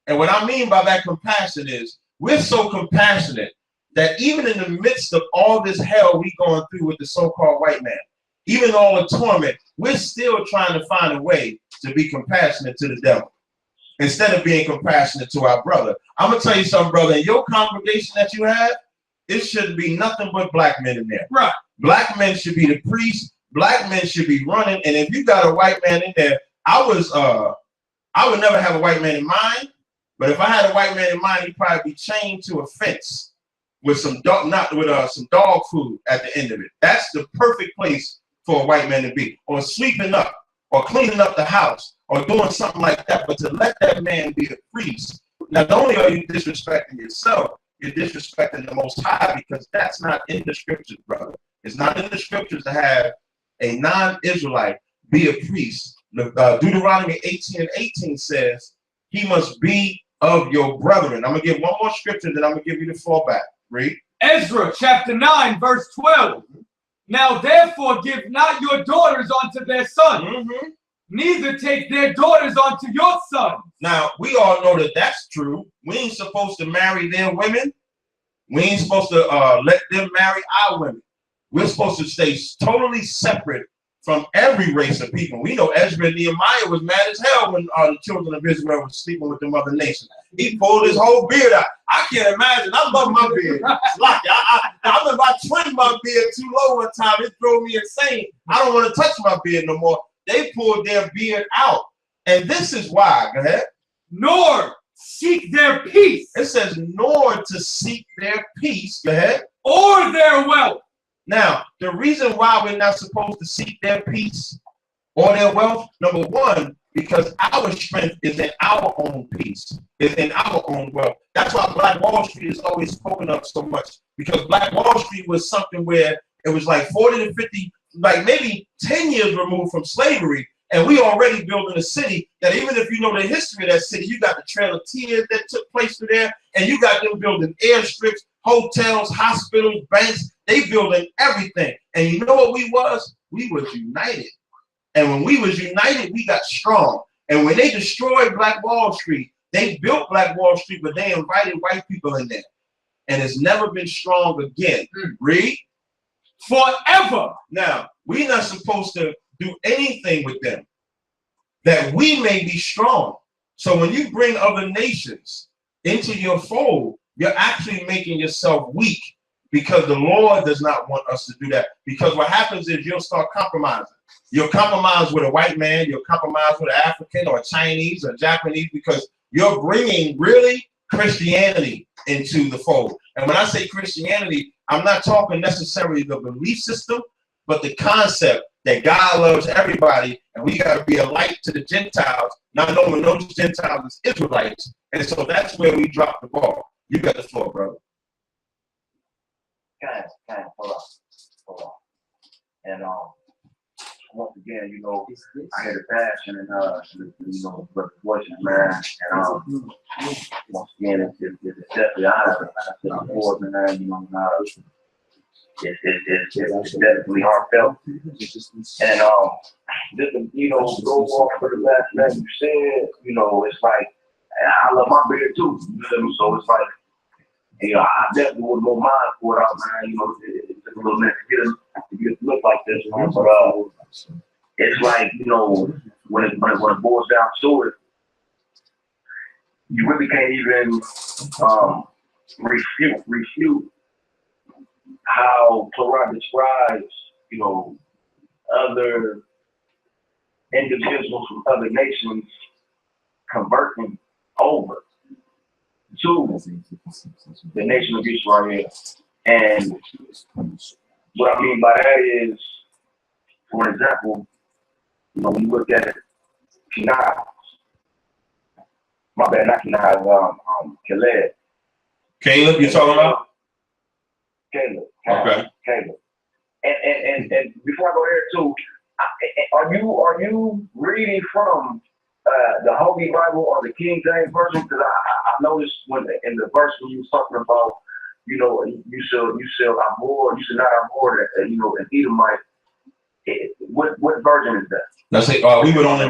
And what I mean by that compassion is we're so compassionate that even in the midst of all this hell we going through with the so-called white man, even all the torment, we're still trying to find a way to be compassionate to the devil instead of being compassionate to our brother. I'm going to tell you something, brother. In your congregation that you have, it shouldn't be nothing but Black men in there. Right. Black men should be the priests. Black men should be running. And if you got a white man in there, I would never have a white man in mind. But if I had a white man in mind, he'd probably be chained to a fence with some dog, some dog food at the end of it. That's the perfect place for a white man to be, or sweeping up, or cleaning up the house, or doing something like that. But to let that man be a priest, not only are you disrespecting yourself, you're disrespecting the Most High, because that's not in the scriptures, brother. It's not in the scriptures to have a non-Israelite be a priest. Deuteronomy 18:18 says he must be of your brethren. I'm going to give one more scripture, then I'm going to give you the fallback. Read. Ezra chapter 9 verse 12. Now therefore give not your daughters unto their sons, neither take their daughters unto your sons. Now, we all know that that's true. We ain't supposed to marry their women. We ain't supposed to let them marry our women. We're supposed to stay totally separate from every race of people. We know Ezra and Nehemiah was mad as hell when the children of Israel were sleeping with the mother nation. He pulled his whole beard out. I can't imagine. I love my beard. I remember I trimmed my beard too low one time. It drove me insane. I don't want to touch my beard no more. They pulled their beard out. And this is why. Go ahead. Nor seek their peace. It says, nor to seek their peace. Go ahead. Or their wealth. Now, the reason why we're not supposed to seek their peace or their wealth, number one, because our strength is in our own peace, is in our own wealth. That's why Black Wall Street is always spoken of so much, because Black Wall Street was something where it was like 40 to 50, like maybe 10 years removed from slavery, and we already building a city that even if you know the history of that city, you got the Trail of Tears that took place through there, and you got them building airstrips, hotels, hospitals, banks. They building everything. And you know what we was? We was united. And when we was united, we got strong. And when they destroyed Black Wall Street, they built Black Wall Street, but they invited white people in there. And it's never been strong again. Read. Forever. Now, we're not supposed to do anything with them that we may be strong. So when you bring other nations into your fold, you're actually making yourself weak, because the Lord does not want us to do that. Because what happens is you'll start compromising. You'll compromise with a white man. You'll compromise with an African or a Chinese or Japanese, because you're bringing really Christianity into the fold. And when I say Christianity, I'm not talking necessarily the belief system, but the concept that God loves everybody, and we got to be a light to the Gentiles, not knowing those Gentiles as Israelites. And so that's where we drop the ball. You got the floor, brother. Guys, hold on. And once again, you know, I hear the passion and you know, the voices, man. And once again, it's definitely honest. Like I said before, man, you know, it's definitely heartfelt. And just to, you know, go off for the last thing you said, you know, it's like I love my beard too. You know, so it's like, you know, I definitely would go mine for it out, man. You know, it took a little minute to get it to look like this, man. But it's like, you know, when it boils down to it, you really can't even refute how Torah describes, you know, other individuals from other nations converting over to the nation of Israel. And what I mean by that is, for example, you know, when you look at Kenai, my bad, not Kenai, Caleb. Caleb, you talking about? Caleb. Okay. Caleb. And before I go there too, are you reading from the Holy Bible or the King James Version? Because I noticed when in the verse when you was talking about, you know, you shall abhor, you should not abhor, you know, an Edomite. What version is that? Let's say we would only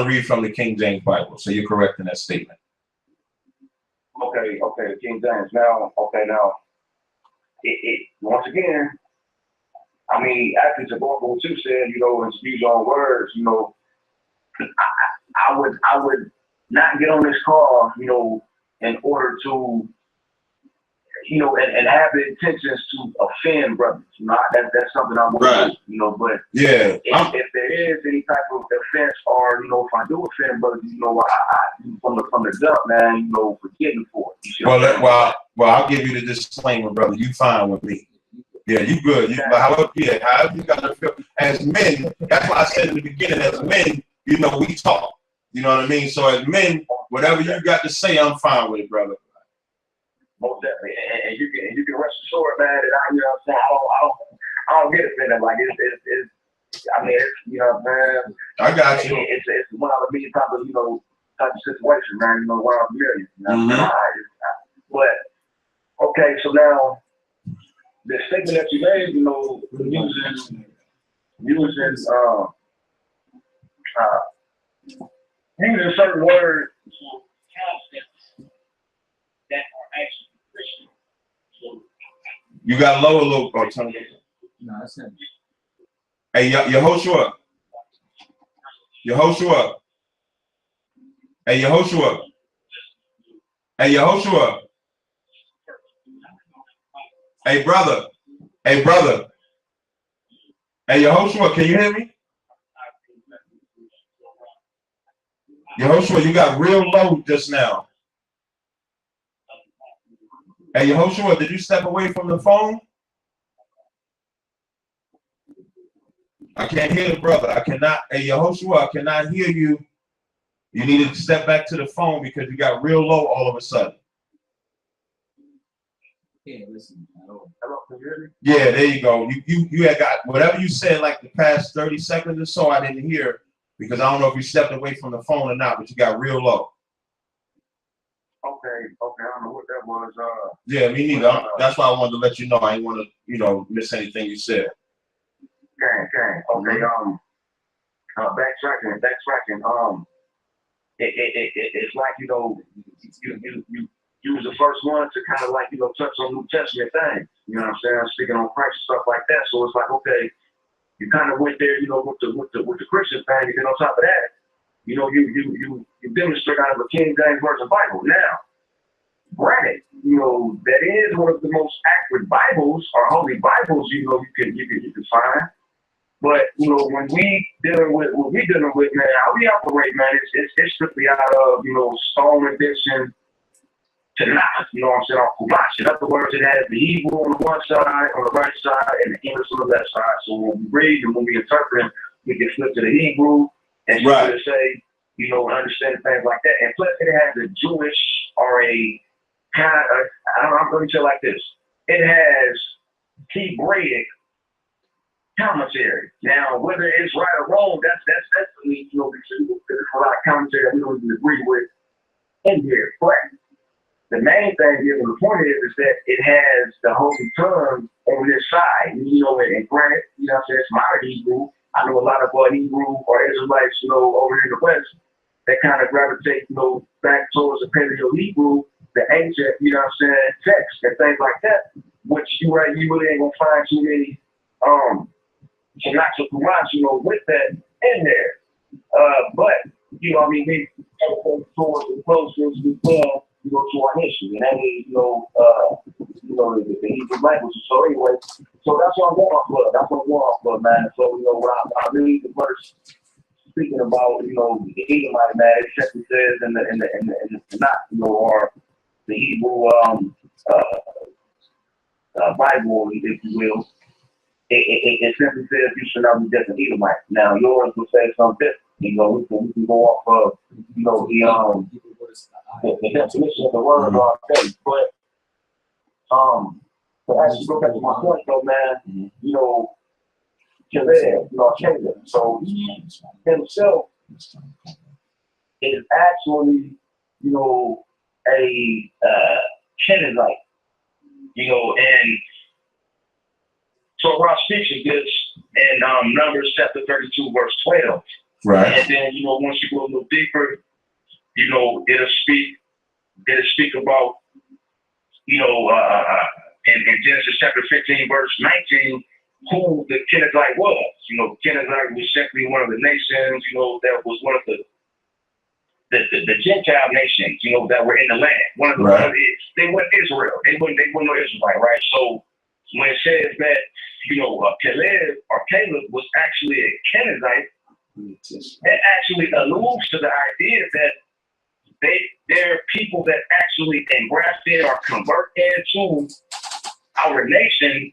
read from the King James Bible. So you're correct in that statement. Okay, King James. Now, it once again, I mean, actually, to go over what you said, you know, and use your own words, you know, I would not get on this call, you know, in order to, you know, and have the intentions to offend brothers. You know, that's something I want to do, you know, but yeah, if there is any type of offense, or, you know, if I do offend brothers, you know, I from the jump, man, you know, forgive me for it. Well, I'll give you the disclaimer, brother. You fine with me. Yeah, you good. However you gotta feel. As men, that's why I said in the beginning, as men, you know, we talk. You know what I mean? So as men, whatever you got to say, I'm fine with it, brother. Most definitely, and you can rest assured, man, that I, you know what I'm saying, I don't get offended. Like it's I mean, it's, you know what I'm saying. I got you. It's one out of a million type of, you know, type of situation, man. You know, 1 out of a million. You know what I'm saying? But okay, so now the statement that you made, you know, using certain words that are actually Christian. You got lower little Tonic. No, that's not. Hey, Yehoshua. Yehoshua. Hey, Yehoshua. Hey, Yehoshua. Hey, brother. Hey, brother. Hey, Yehoshua, can you hear me? Yehoshua, you got real low just now. Hey, Yehoshua, did you step away from the phone? I can't hear the brother. I cannot. Hey, Yehoshua, I cannot hear you. You need to step back to the phone because you got real low all of a sudden. Can't listen at all. Hello, can you hear me? Yeah, there you go. You had got whatever you said like the past 30 seconds or so. I didn't hear because I don't know if you stepped away from the phone or not, but you got real low. Okay, I don't know what that was. Yeah, me neither. That's why I wanted to let you know. I didn't want to, you know, miss anything you said. Okay. Backtracking. It's like, you know, you was the first one to kind of like, you know, touch on New Testament things. You know what I'm saying? Speaking on Christ and stuff like that. So it's like, okay, you kind of went there, you know, with the Christian thing, and then on top of that, you know, you demonstrate out of a King James Version Bible. Now, granted, you know, that is one of the most accurate Bibles or holy Bibles, you know, you can find. But, you know, when we dealing with man, how we operate, man, it's strictly out of, you know, stone edition to not, you know what I'm saying, on Kumash. In other words, it has the Hebrew on the one side, on the right side, and the English on the left side. So when we read and when we interpret, we can flip to the Hebrew and say, you know, understand things like that. And plus, it has a Jewish or a kind of, I'm going to tell you like this. It has Hebraic commentary. Now, whether it's right or wrong, that's you know, there's a lot of commentary that we don't even agree with in here. But the main thing here, the point is that it has the holy term on this side. You know, and granted, you know what I'm saying, it's modern Hebrew. I know a lot of Hebrew or Israelites, you know, over in the West, that kind of gravitate, you know, back towards the Paleo-Hebrew, the ancient, you know what I'm saying, text and things like that, which you really ain't gonna find too many Tonic or Quran, you know, with that in there. But, you know, I mean, we go towards the closest we can, you know, to our history. And that is, you know, the Hebrew language. So anyway, so that's what I'm going off of. That's what I'm going off of, man. So, you know, when I read the verse speaking about, you know, the Edomite, man, it simply says in the Tanakh, you know, or the Hebrew Bible, if you will, it simply says you should not be just an Edomite. Now yours will say something different. You know, we can go off of, you know, the definition of the word on faith. But actually go back to my point though, man, you know, Caleb, you know, Caleb. So he himself is actually, you know, a Canaanite, you know, and Torah speaks of this in Numbers chapter 32, verse 12. Right. And then, you know, once you go a little deeper, you know, it'll speak about, you know, in Genesis chapter 15, verse 19, who the Canaanite was. You know, Canaanite was simply one of the nations, you know, that was one of the Gentile nations, you know, that were in the land. One of the they weren't Israel. They weren't no Israelite, right? So when it says that, you know, Caleb was actually a Canaanite, that actually alludes to the idea that they're people that actually engrafted or convert into our nation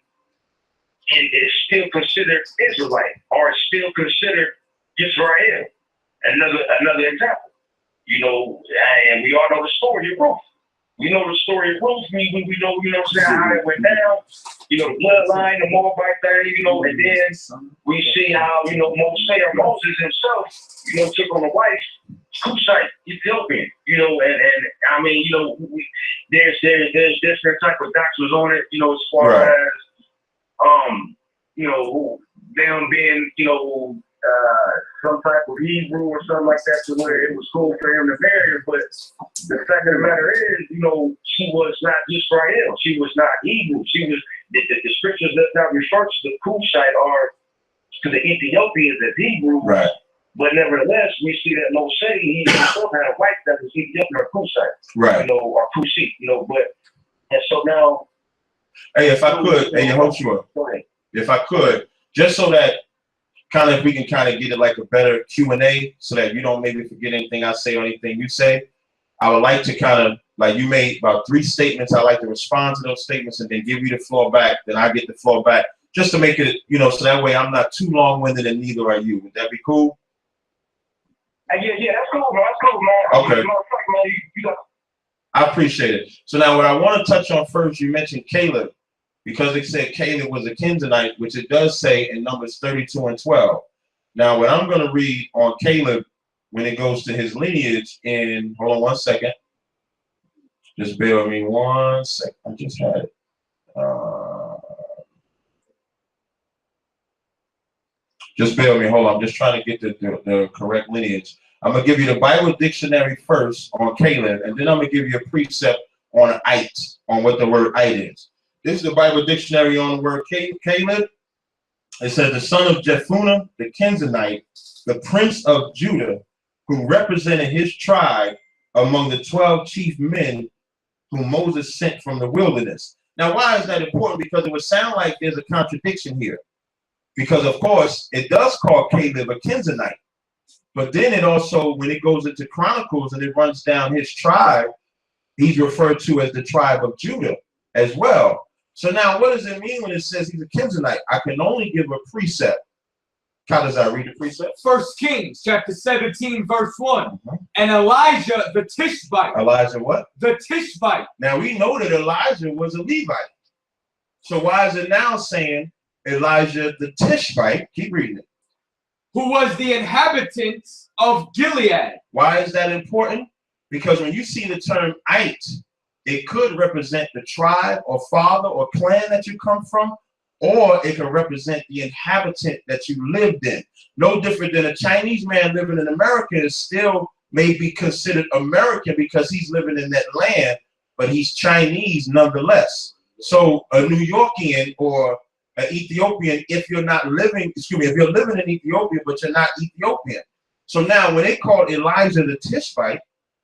and is still considered Israelite or is still considered Israel. Another example, you know, and we all know the story of Ruth. We know the story of Ruth. We know, you know, how it went down. You know, the bloodline, the Moabite thing, you know, and then we see how, you know, Moses himself, you know, took on a wife, Cushite, Ethiopian, you know, and I mean, you know, there's different type of doctrines on it, you know, as far as, you know, them being, you know, some type of Hebrew or something like that, to where it was cool for him to marry her. But the fact of the matter is, you know, she was not Israel. She was not Hebrew. She was, the scriptures does not refer to the Cushite or to the Ethiopians as Hebrew. Right. But nevertheless, we see that Moshe, he himself had a wife that was Ethiopian or Cushite. Right. You know, or Cushite, you know, but, and so now. Hey, if I could, hey, Yehoshua, if I could, just so that kind of, if we can kind of get it like a better Q&A so that you don't maybe forget anything I say or anything you say, I would like to kind of, like you made about 3 statements. I like to respond to those statements and then give you the floor back. Then I get the floor back just to make it, you know, so that way I'm not too long-winded and neither are you. Would that be cool? Yeah, that's cool, man. That's cool, man. Okay. I appreciate it. So now what I want to touch on first, you mentioned Caleb, because it said Caleb was a Kenizzite, which it does say in Numbers 32 and 12. Now, what I'm going to read on Caleb when it goes to his lineage in, hold on one second. Just bear with me 1 second. I just had it. Just bear with me. Hold on. I'm just trying to get the correct lineage. I'm going to give you the Bible dictionary first on Caleb, and then I'm going to give you a precept on it, on what the word it is. This is the Bible dictionary on the word Caleb. It says the son of Jephunneh, the Kenizzite, the prince of Judah, who represented his tribe among the 12 chief men whom Moses sent from the wilderness. Now, why is that important? Because it would sound like there's a contradiction here. Because, of course, it does call Caleb a Kenizzite. But then it also, when it goes into Chronicles and it runs down his tribe, he's referred to as the tribe of Judah as well. So now what does it mean when it says he's a Kenizzite? I can only give a precept. How does I read the precept? 1 Kings chapter 17, verse 1. And Elijah the Tishbite. Elijah what? The Tishbite. Now we know that Elijah was a Levite. So why is it now saying Elijah the Tishbite? Keep reading it. Who was the inhabitant of Gilead. Why is that important? Because when you see the term it it could represent the tribe or father or clan that you come from, or it can represent the inhabitant that you lived in. No different than a Chinese man living in America is still may be considered American because he's living in that land, but he's Chinese nonetheless. So a New Yorkian or an Ethiopian, if you're not living, excuse me, if you're living in Ethiopia, but you're not Ethiopian. So now when they called Elijah the Tishbite,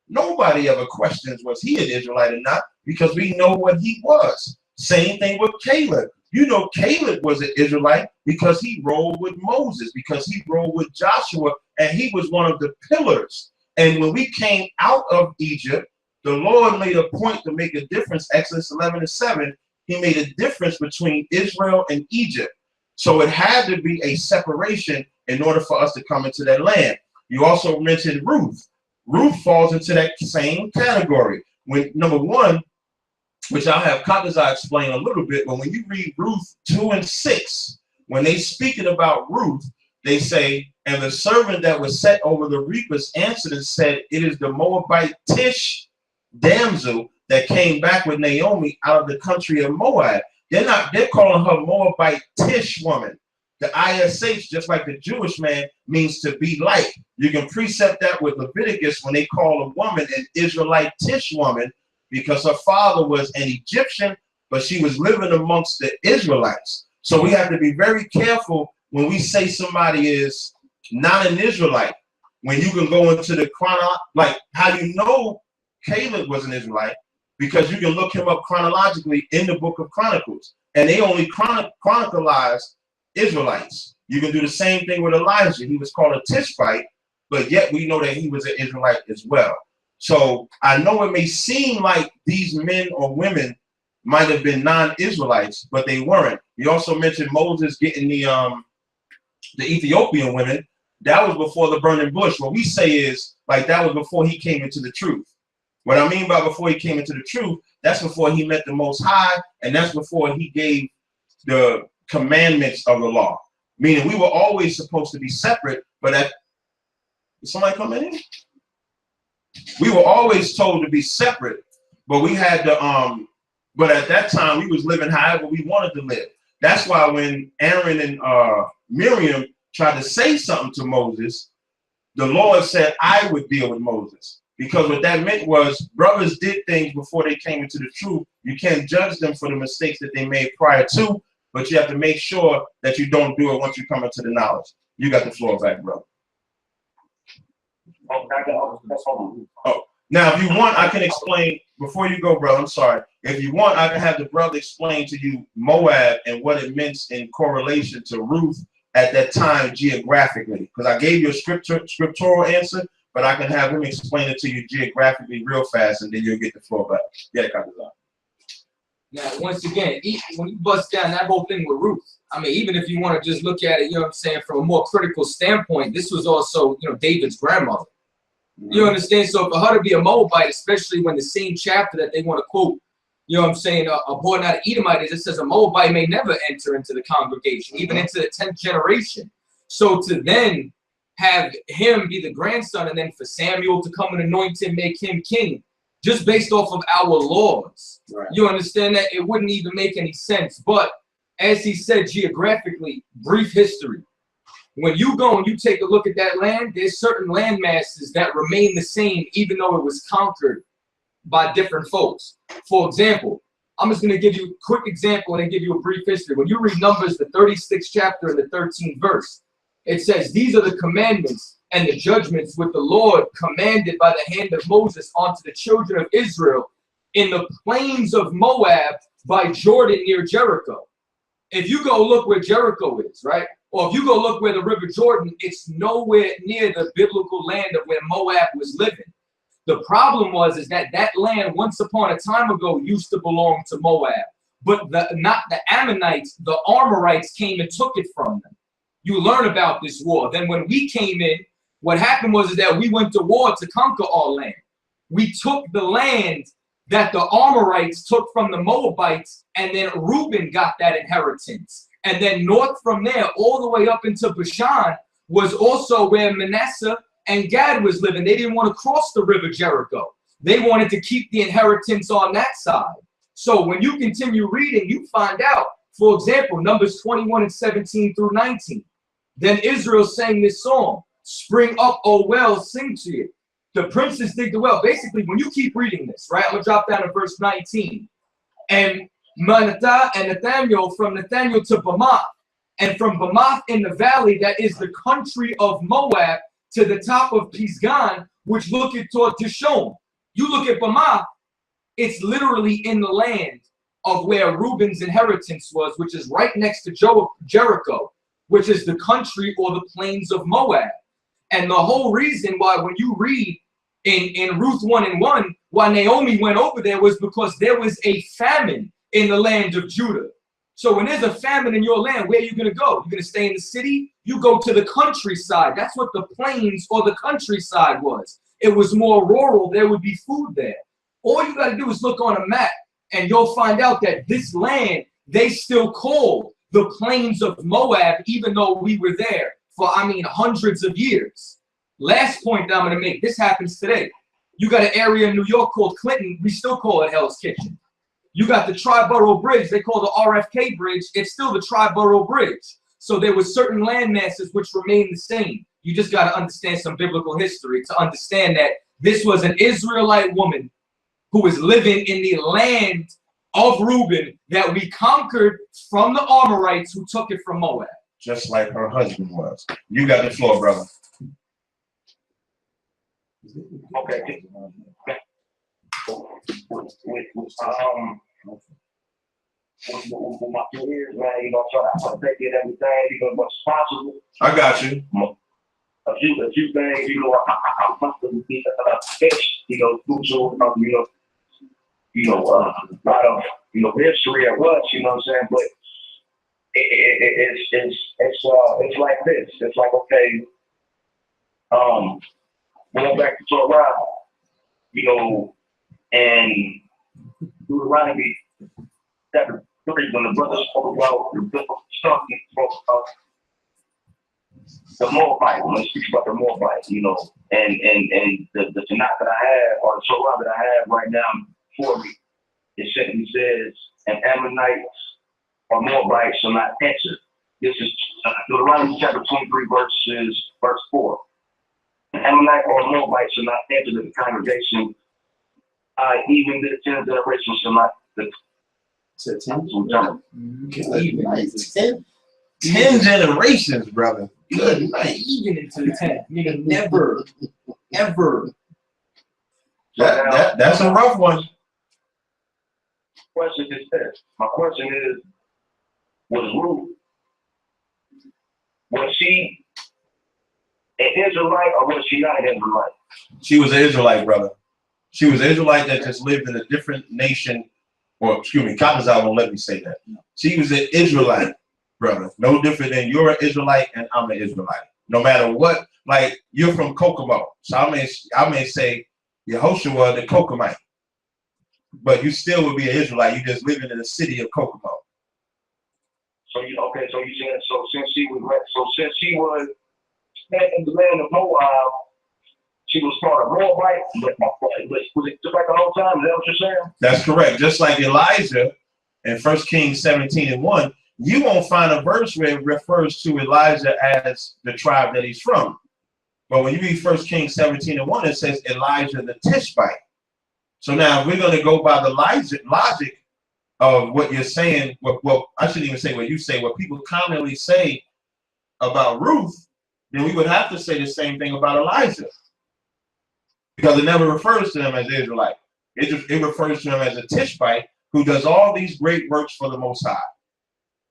nobody ever questions was he an Israelite or not, because we know what he was. Same thing with Caleb. You know, Caleb was an Israelite because he rolled with Moses, because he rolled with Joshua, and he was one of the pillars. And when we came out of Egypt, the Lord made a point to make a difference. Exodus 11:7, he made a difference between Israel and Egypt. So it had to be a separation in order for us to come into that land. You also mentioned Ruth. Ruth falls into that same category. When number one, which I'll have Kadazai explain a little bit, but when you read Ruth 2:6, when they speaking about Ruth, they say, and the servant that was set over the reapers answered and said, it is the Moabite Tish damsel that came back with Naomi out of the country of Moab. They're calling her Moabite Tish woman. The ISH, just like the Jewish man, means to be like. You can precept that with Leviticus when they call a woman an Israelite Tish woman, because her father was an Egyptian, but she was living amongst the Israelites. So we have to be very careful when we say somebody is not an Israelite. When you can go into the like how you know Caleb was an Israelite, because you can look him up chronologically in the book of Chronicles, and they only chronicleize Israelites. You can do the same thing with Elijah. He was called a Tishbite, but yet we know that he was an Israelite as well. So I know it may seem like these men or women might have been non-Israelites, but they weren't. You also mentioned Moses getting the Ethiopian women. That was before the burning bush. What we say is, like, that was before he came into the truth. What I mean by before he came into the truth, that's before he met the Most High, and that's before he gave the commandments of the law. Meaning we were always supposed to be separate, but did somebody come in? We were always told to be separate, but we had to, but at that time we was living however we wanted to live. That's why when Aaron and Miriam tried to say something to Moses, the Lord said, I would deal with Moses. Because what that meant was brothers did things before they came into the truth. You can't judge them for the mistakes that they made prior to, but you have to make sure that you don't do it once you come into the knowledge. You got the floor back, brother. Oh, now if you want, I can explain before you go, brother. I'm sorry. If you want, I can have the brother explain to you Moab and what it meant in correlation to Ruth at that time geographically. Because I gave you a scriptural answer, but I can have him explain it to you geographically real fast, and then you'll get the floor back. Yeah, Kadazai. Now, once again, when you bust down that whole thing with Ruth, I mean, even if you want to just look at it, you know what I'm saying, from a more critical standpoint, this was also, you know, David's grandmother. You understand? So for her to be a Moabite, especially when the same chapter that they want to quote, you know what I'm saying, a boy not an Edomite, it says a Moabite may never enter into the congregation, even into the 10th generation. So to then have him be the grandson, and then for Samuel to come and anoint him, make him king, just based off of our laws. Right. You understand that? It wouldn't even make any sense. But as he said, geographically, brief history. When you go and you take a look at that land, there's certain land masses that remain the same, even though it was conquered by different folks. For example, I'm just going to give you a quick example and then give you a brief history. When you read Numbers, the 36th chapter and the 13th verse, it says, these are the commandments and the judgments which the Lord commanded by the hand of Moses unto the children of Israel in the plains of Moab by Jordan near Jericho. If you go look where Jericho is, right? Or if you go look where the River Jordan, it's nowhere near the biblical land of where Moab was living. The problem is that that land once upon a time ago used to belong to Moab, but not the Ammonites, the Amorites came and took it from them. You learn about this war. Then when we came in, what happened was that we went to war to conquer our land. We took the land that the Amorites took from the Moabites, and then Reuben got that inheritance. And then north from there, all the way up into Bashan, was also where Manasseh and Gad was living. They didn't want to cross the river Jericho. they wanted to keep the inheritance on that side. So when you continue reading, you find out, for example, Numbers 21 and 17 through 19. Then Israel sang this song, spring up, O well, sing to it. The princes dig the well. Basically, when you keep reading this, right, I'm going to drop down to verse 19. And Manatah and Nathaniel, from Nathaniel to Bamoth, and from Bamoth in the valley, that is the country of Moab, to the top of Pisgah, which looketh toward Dishon. You look at Bamoth, it's literally in the land of where Reuben's inheritance was, which is right next to Jericho, which is the country or the plains of Moab. And the whole reason why, when you read in Ruth 1:1, why Naomi went over there was because there was a famine in the land of Judah. So when there's a famine in your land, where are you going to go? You're going to stay in the city? You go to the countryside. That's what the plains or the countryside was. It was more rural. There would be food there. All you got to do is look on a map, and you'll find out that this land, they still call the plains of Moab, even though we were there for, hundreds of years. Last point that I'm going to make, this happens today. You got an area in New York called Clinton. We still call it Hell's Kitchen. You got the Triborough Bridge. They call the RFK Bridge. It's still the Triborough Bridge. So there were certain land masses which remain the same. You just got to understand some biblical history to understand that this was an Israelite woman who was living in the land of Reuben that we conquered from the Amorites who took it from Moab. Just like her husband was. You got the floor, brother. Okay. With my 2 years, man, try to take it everything, as much as possible. I got you. A few things, I'm comfortable with fish, crucial, a lot of, history at once, you know what I'm saying? But it's like this. It's like, okay, going back to Torah, and Deuteronomy chapter 3, when the brothers spoke about the Moabite, when they speak about the Moabite, and the Tonic that I have, or the Torah that I have right now for me, it simply says, and Ammonites or Moabites shall not enter. This is Deuteronomy chapter 23, verse 4. An Ammonite or Moabite shall not enter the congregation. Even the 10th generation shall not. To 10 generations, brother. Good night. Even into the 10th. Meaning never, ever. That's a rough one. Question is this. My question is, was Ruth, was she an Israelite or was she not an Israelite? She was an Israelite, brother. She was an Israelite that just lived in a different nation, or excuse me, Katzal won't let me say that. She was an Israelite, brother. No different than you're an Israelite and I'm an Israelite. No matter what, like you're from Kokomo. So I may say Yehoshua the Kokomite. But you still would be an Israelite. You just living in the city of Kokomo. So you said since she was in the land of Moab, she was part of Moabite, but was it just like the whole time? Is that what you're saying? That's correct. Just like Elijah in 1 Kings 17:1, you won't find a verse where it refers to Elijah as the tribe that he's from. But when you read 1 Kings 17:1, it says Elijah the Tishbite. So now if we're going to go by the logic of what you're saying, well, I shouldn't even say what you say, what people commonly say about Ruth, then we would have to say the same thing about Elijah. Because it never refers to them as Israelite. It refers to him as a Tishbite who does all these great works for the Most High.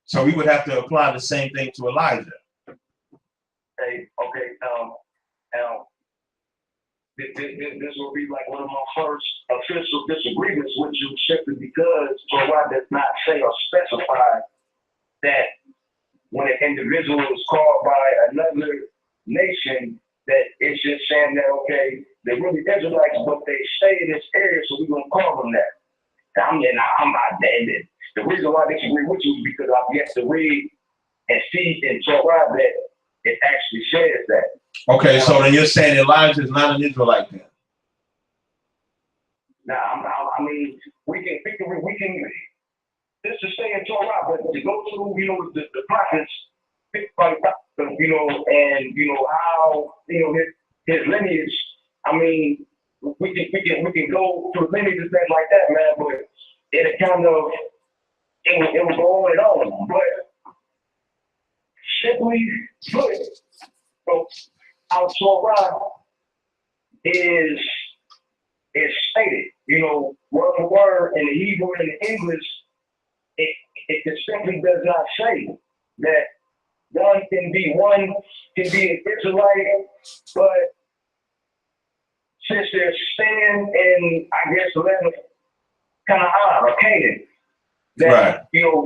So we would have to apply the same thing to Elijah. Okay. This will be like one of my first official disagreements with you, simply because Torah does not say or specify that when an individual is called by another nation, that it's just saying that, okay, they're really Israelites, but they stay in this area, so we're going to call them that. I'm not that. The reason why I disagree with you is because I've yet to read and see in Torah that it actually says that. Okay, so then you're saying Elijah is not an Israelite then? I mean, we can, this is staying Torah, but to go through, you know, the prophets, you know, and you know how, you know, his lineage. I mean, we can go through lineage and things like that, man. But it kind of it was on and on. But simply put, so our Torah is stated, you know, word for word in the Hebrew and the English. It distinctly does not say that one can be an Israelite, but since they're staying in, I guess, the land of Canaan or Canaan, that Right. you know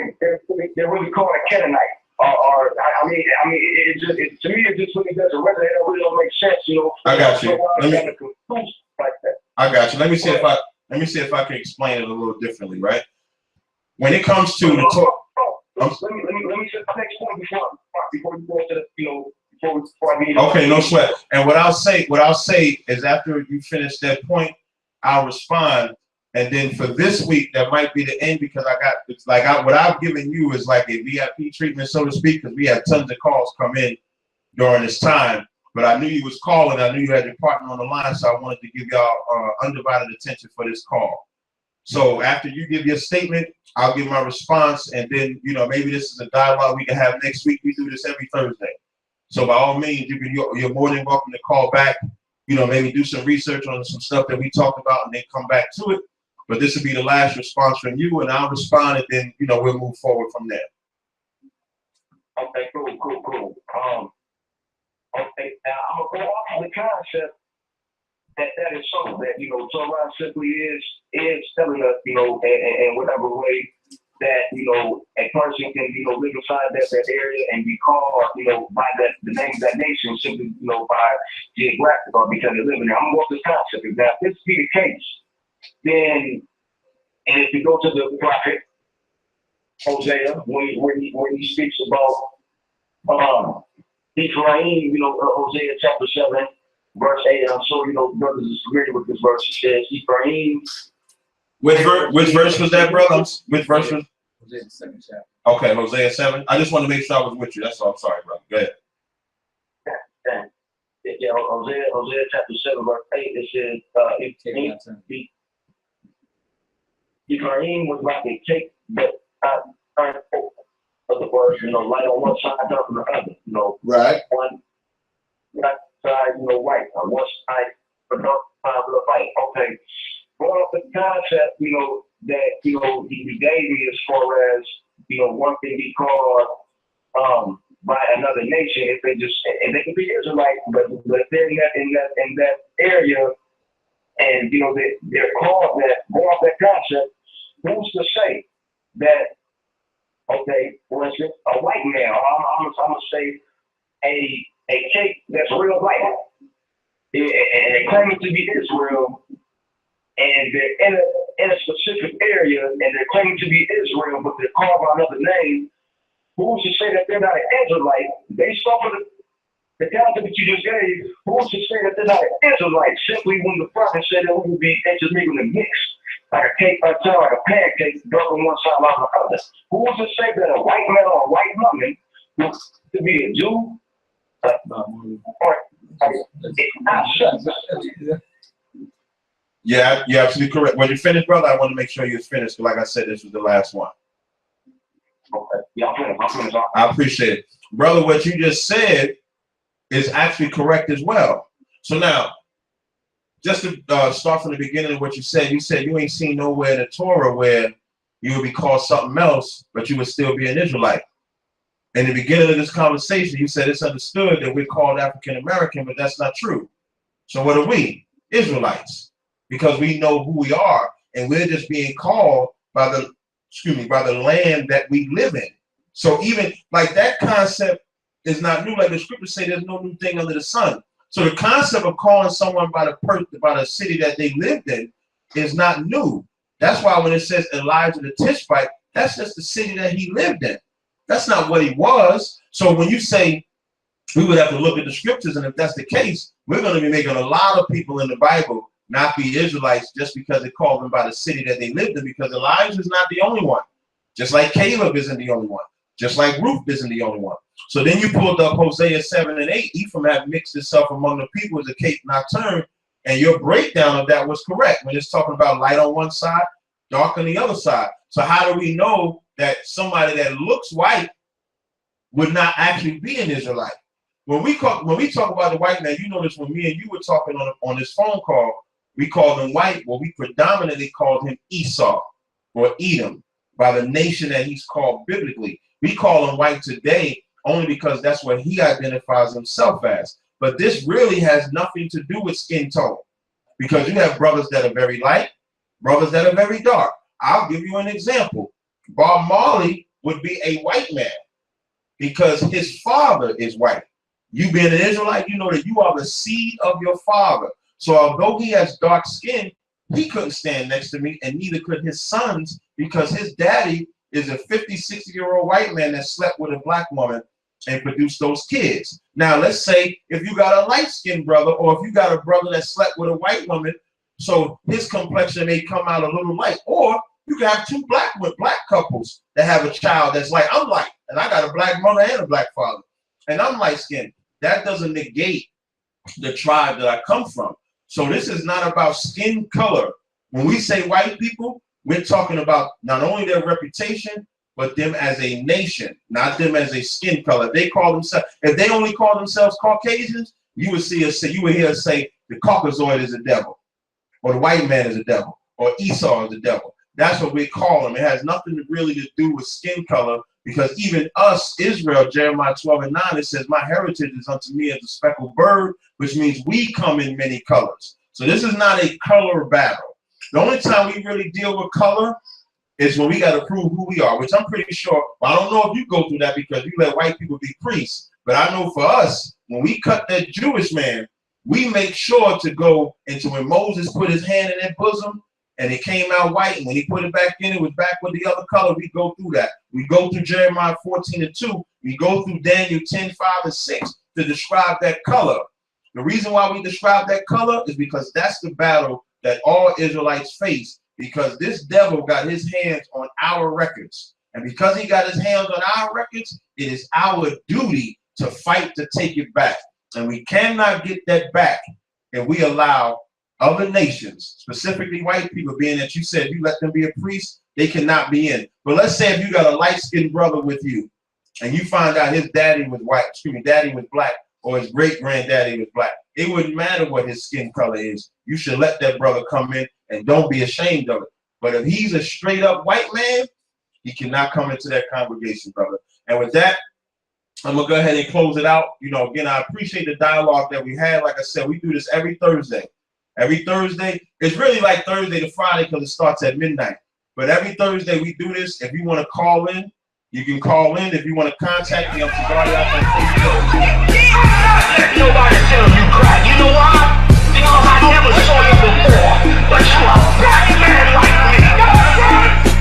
they're really called a Canaanite. Or I mean, to me, it just really doesn't resonate. It really don't make sense, you know. I got you. Like that. I got you. Let me see if I can explain it a little differently, right? When it comes to the Torah. Let me say the next point before you go to the, you know, before I meet. Okay, no sweat. And what I'll say is after you finish that point, I'll respond. And then for this week, that might be the end because what I've given you is like a VIP treatment, so to speak, because we had tons of calls come in during this time. But I knew you was calling. I knew you had your partner on the line, so I wanted to give y'all undivided attention for this call. So after you give your statement, I'll give my response, and then, you know, maybe this is a dialogue we can have next week. We do this every Thursday. So by all means, you're more than welcome to call back, you know, maybe do some research on some stuff that we talked about and then come back to it. But this will be the last response from you, and I'll respond, and then, you know, we'll move forward from there. Okay, cool. Okay, now I'm going to go off the concept that is so that, you know, Torah simply is telling us, you know, in whatever way that, you know, a person can, you know, live inside that area and be called, you know, by the name of that nation simply, you know, by geographical because they live in there. I'm going to this concept. If that this be the case, then, and if you go to the prophet Hosea, when he speaks about Ephraim, you know, Hosea chapter 7. Verse 8, I'm sure you know brothers is familiar with this verse. It says, Ephraim. Which verse was that, brother? Which verse was? Hosea 7 chapter. Okay, Hosea 7. I just want to make sure I was with you. That's all. I'm sorry, brother. Go ahead. Yeah, Hosea chapter 7, verse 8, it says, Ephraim was like a cake that turned of the verse, you know, light on one side, dark on the other. You know, Right. One side, you know, white. On one side, the dark side of the light. Okay. Going off the concept, you know, that, you know, he gave me as far as, you know, one can be called by another nation if they can be Israelite, but they're in that area, and you know they're called that. Go off that concept. Who's to say that? Okay, for instance, a white man, or I'm gonna say a cake that's real white, and they're claiming to be Israel, and they're in a specific area, and they're claiming to be Israel, but they're called by another name. Who's to say that they're not an Israelite based off of the concept that you just gave? Who's to say that they're not an Israelite simply when the prophet said that we would be intermingling and mixed like a cake, like a pancake, dark on one side, light on the other? Who's to say that a white man or a white woman to be a Jew? Yeah, you're absolutely correct. When you finished, brother, I want to make sure you're finished. Like I said, this was the last one. Okay. Yeah, I'm finished. I appreciate it. Brother, what you just said is actually correct as well. So now, just to start from the beginning of what you said you ain't seen nowhere in the Torah where you would be called something else, but you would still be an Israelite. In the beginning of this conversation, you said it's understood that we're called African American, but that's not true. So what are we? Israelites. Because we know who we are, and we're just being called by the land that we live in. So even like that concept is not new. Like the scriptures say, there's no new thing under the sun. So the concept of calling someone by the city that they lived in is not new. That's why when it says Elijah the Tishbite, that's just the city that he lived in. That's not what he was. So when you say we would have to look at the scriptures, and if that's the case, we're going to be making a lot of people in the Bible not be Israelites just because it called them by the city that they lived in, because Elijah is not the only one. Just like Caleb isn't the only one. Just like Ruth isn't the only one. So then you pulled up Hosea 7 and 8. Ephraim had mixed itself among the people as a cake not turned. And your breakdown of that was correct when it's talking about light on one side, dark on the other side. So how do we know that somebody that looks white would not actually be an Israelite? When we talk about the white man, you notice when me and you were talking on this phone call, we called him white. Well, we predominantly called him Esau or Edom by the nation that he's called biblically. We call him white today only because that's what he identifies himself as. But this really has nothing to do with skin tone, because you have brothers that are very light, brothers that are very dark. I'll give you an example. Bob Marley would be a white man because his father is white. You being an Israelite, you know that you are the seed of your father. So although he has dark skin, he couldn't stand next to me, and neither could his sons, because his daddy is a 50, 60-year-old white man that slept with a black woman and produced those kids. Now, let's say if you got a light-skinned brother, or if you got a brother that slept with a white woman, so his complexion may come out a little light. Or you can have two black couples that have a child that's like, I'm light, and I got a black mother and a black father, and I'm light-skinned. That doesn't negate the tribe that I come from. So this is not about skin color. When we say white people, we're talking about not only their reputation, but them as a nation, not them as a skin color. They call themselves, if they only call themselves Caucasians, you would hear us say the Caucasoid is a devil, or the white man is a devil, or Esau is a devil. That's what we call them. It has nothing really to do with skin color, because even us, Israel, Jeremiah 12 and 9, it says, my heritage is unto me as a speckled bird, which means we come in many colors. So this is not a color battle. The only time we really deal with color is when we got to prove who we are, which I'm pretty sure, well, I don't know if you go through that because you let white people be priests, but I know for us, when we cut that Jewish man, we make sure to go into when Moses put his hand in that bosom and it came out white, and when he put it back in, it was back with the other color. We go through that. We go through Jeremiah 14 and 2. We go through Daniel 10, 5 and 6 to describe that color. The reason why we describe that color is because that's the battle that all Israelites face, because this devil got his hands on our records. And because he got his hands on our records, it is our duty to fight to take it back. And we cannot get that back if we allow other nations, specifically white people, being that you said you let them be a priest, they cannot be in. But let's say if you got a light-skinned brother with you and you find out his daddy was white, daddy was black, or his great-granddaddy was black. It wouldn't matter what his skin color is. You should let that brother come in and don't be ashamed of it. But if he's a straight-up white man, he cannot come into that congregation, brother. And with that, I'm going to go ahead and close it out. You know, again, I appreciate the dialogue that we had. Like I said, we do this every Thursday. Every Thursday. It's really like Thursday to Friday because it starts at midnight. But every Thursday we do this. If you want to call in, you can call in. If you want to contact me, I'm Tabari out on Facebook. Let nobody tell you crack. You know why? Because I never saw you before. But you are a black man like me.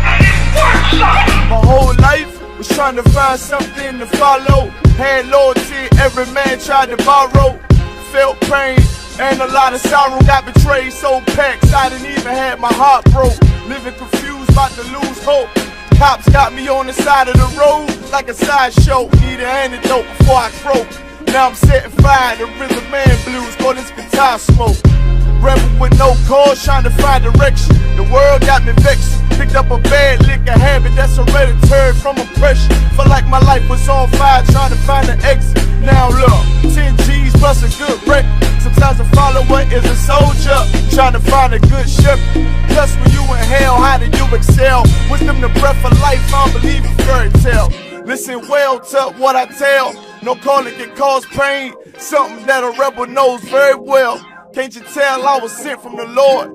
And it works out. My whole life was trying to find something to follow. Had loyalty, every man tried to borrow. Felt pain and a lot of sorrow. Got betrayed, so packed, I didn't even have my heart broke. Living confused, about to lose hope. Cops got me on the side of the road like a sideshow. Need an antidote before I croak. Now I'm setting fire to rhythm man blues, call this guitar smoke. Rebel with no cause, trying to find direction. The world got me vexed. Picked up a bad liquor habit that's hereditary from oppression. Felt like my life was on fire, trying to find an exit. Now look, 10 G's plus a good wreck. Sometimes a follower is a soldier, trying to find a good shepherd. Plus when you in hell, how do you excel? Wisdom the breath of life, I don't believe in fairy tale. Listen well to what I tell. No calling can cause pain. Something that a rebel knows very well. Can't you tell I was sent from the Lord?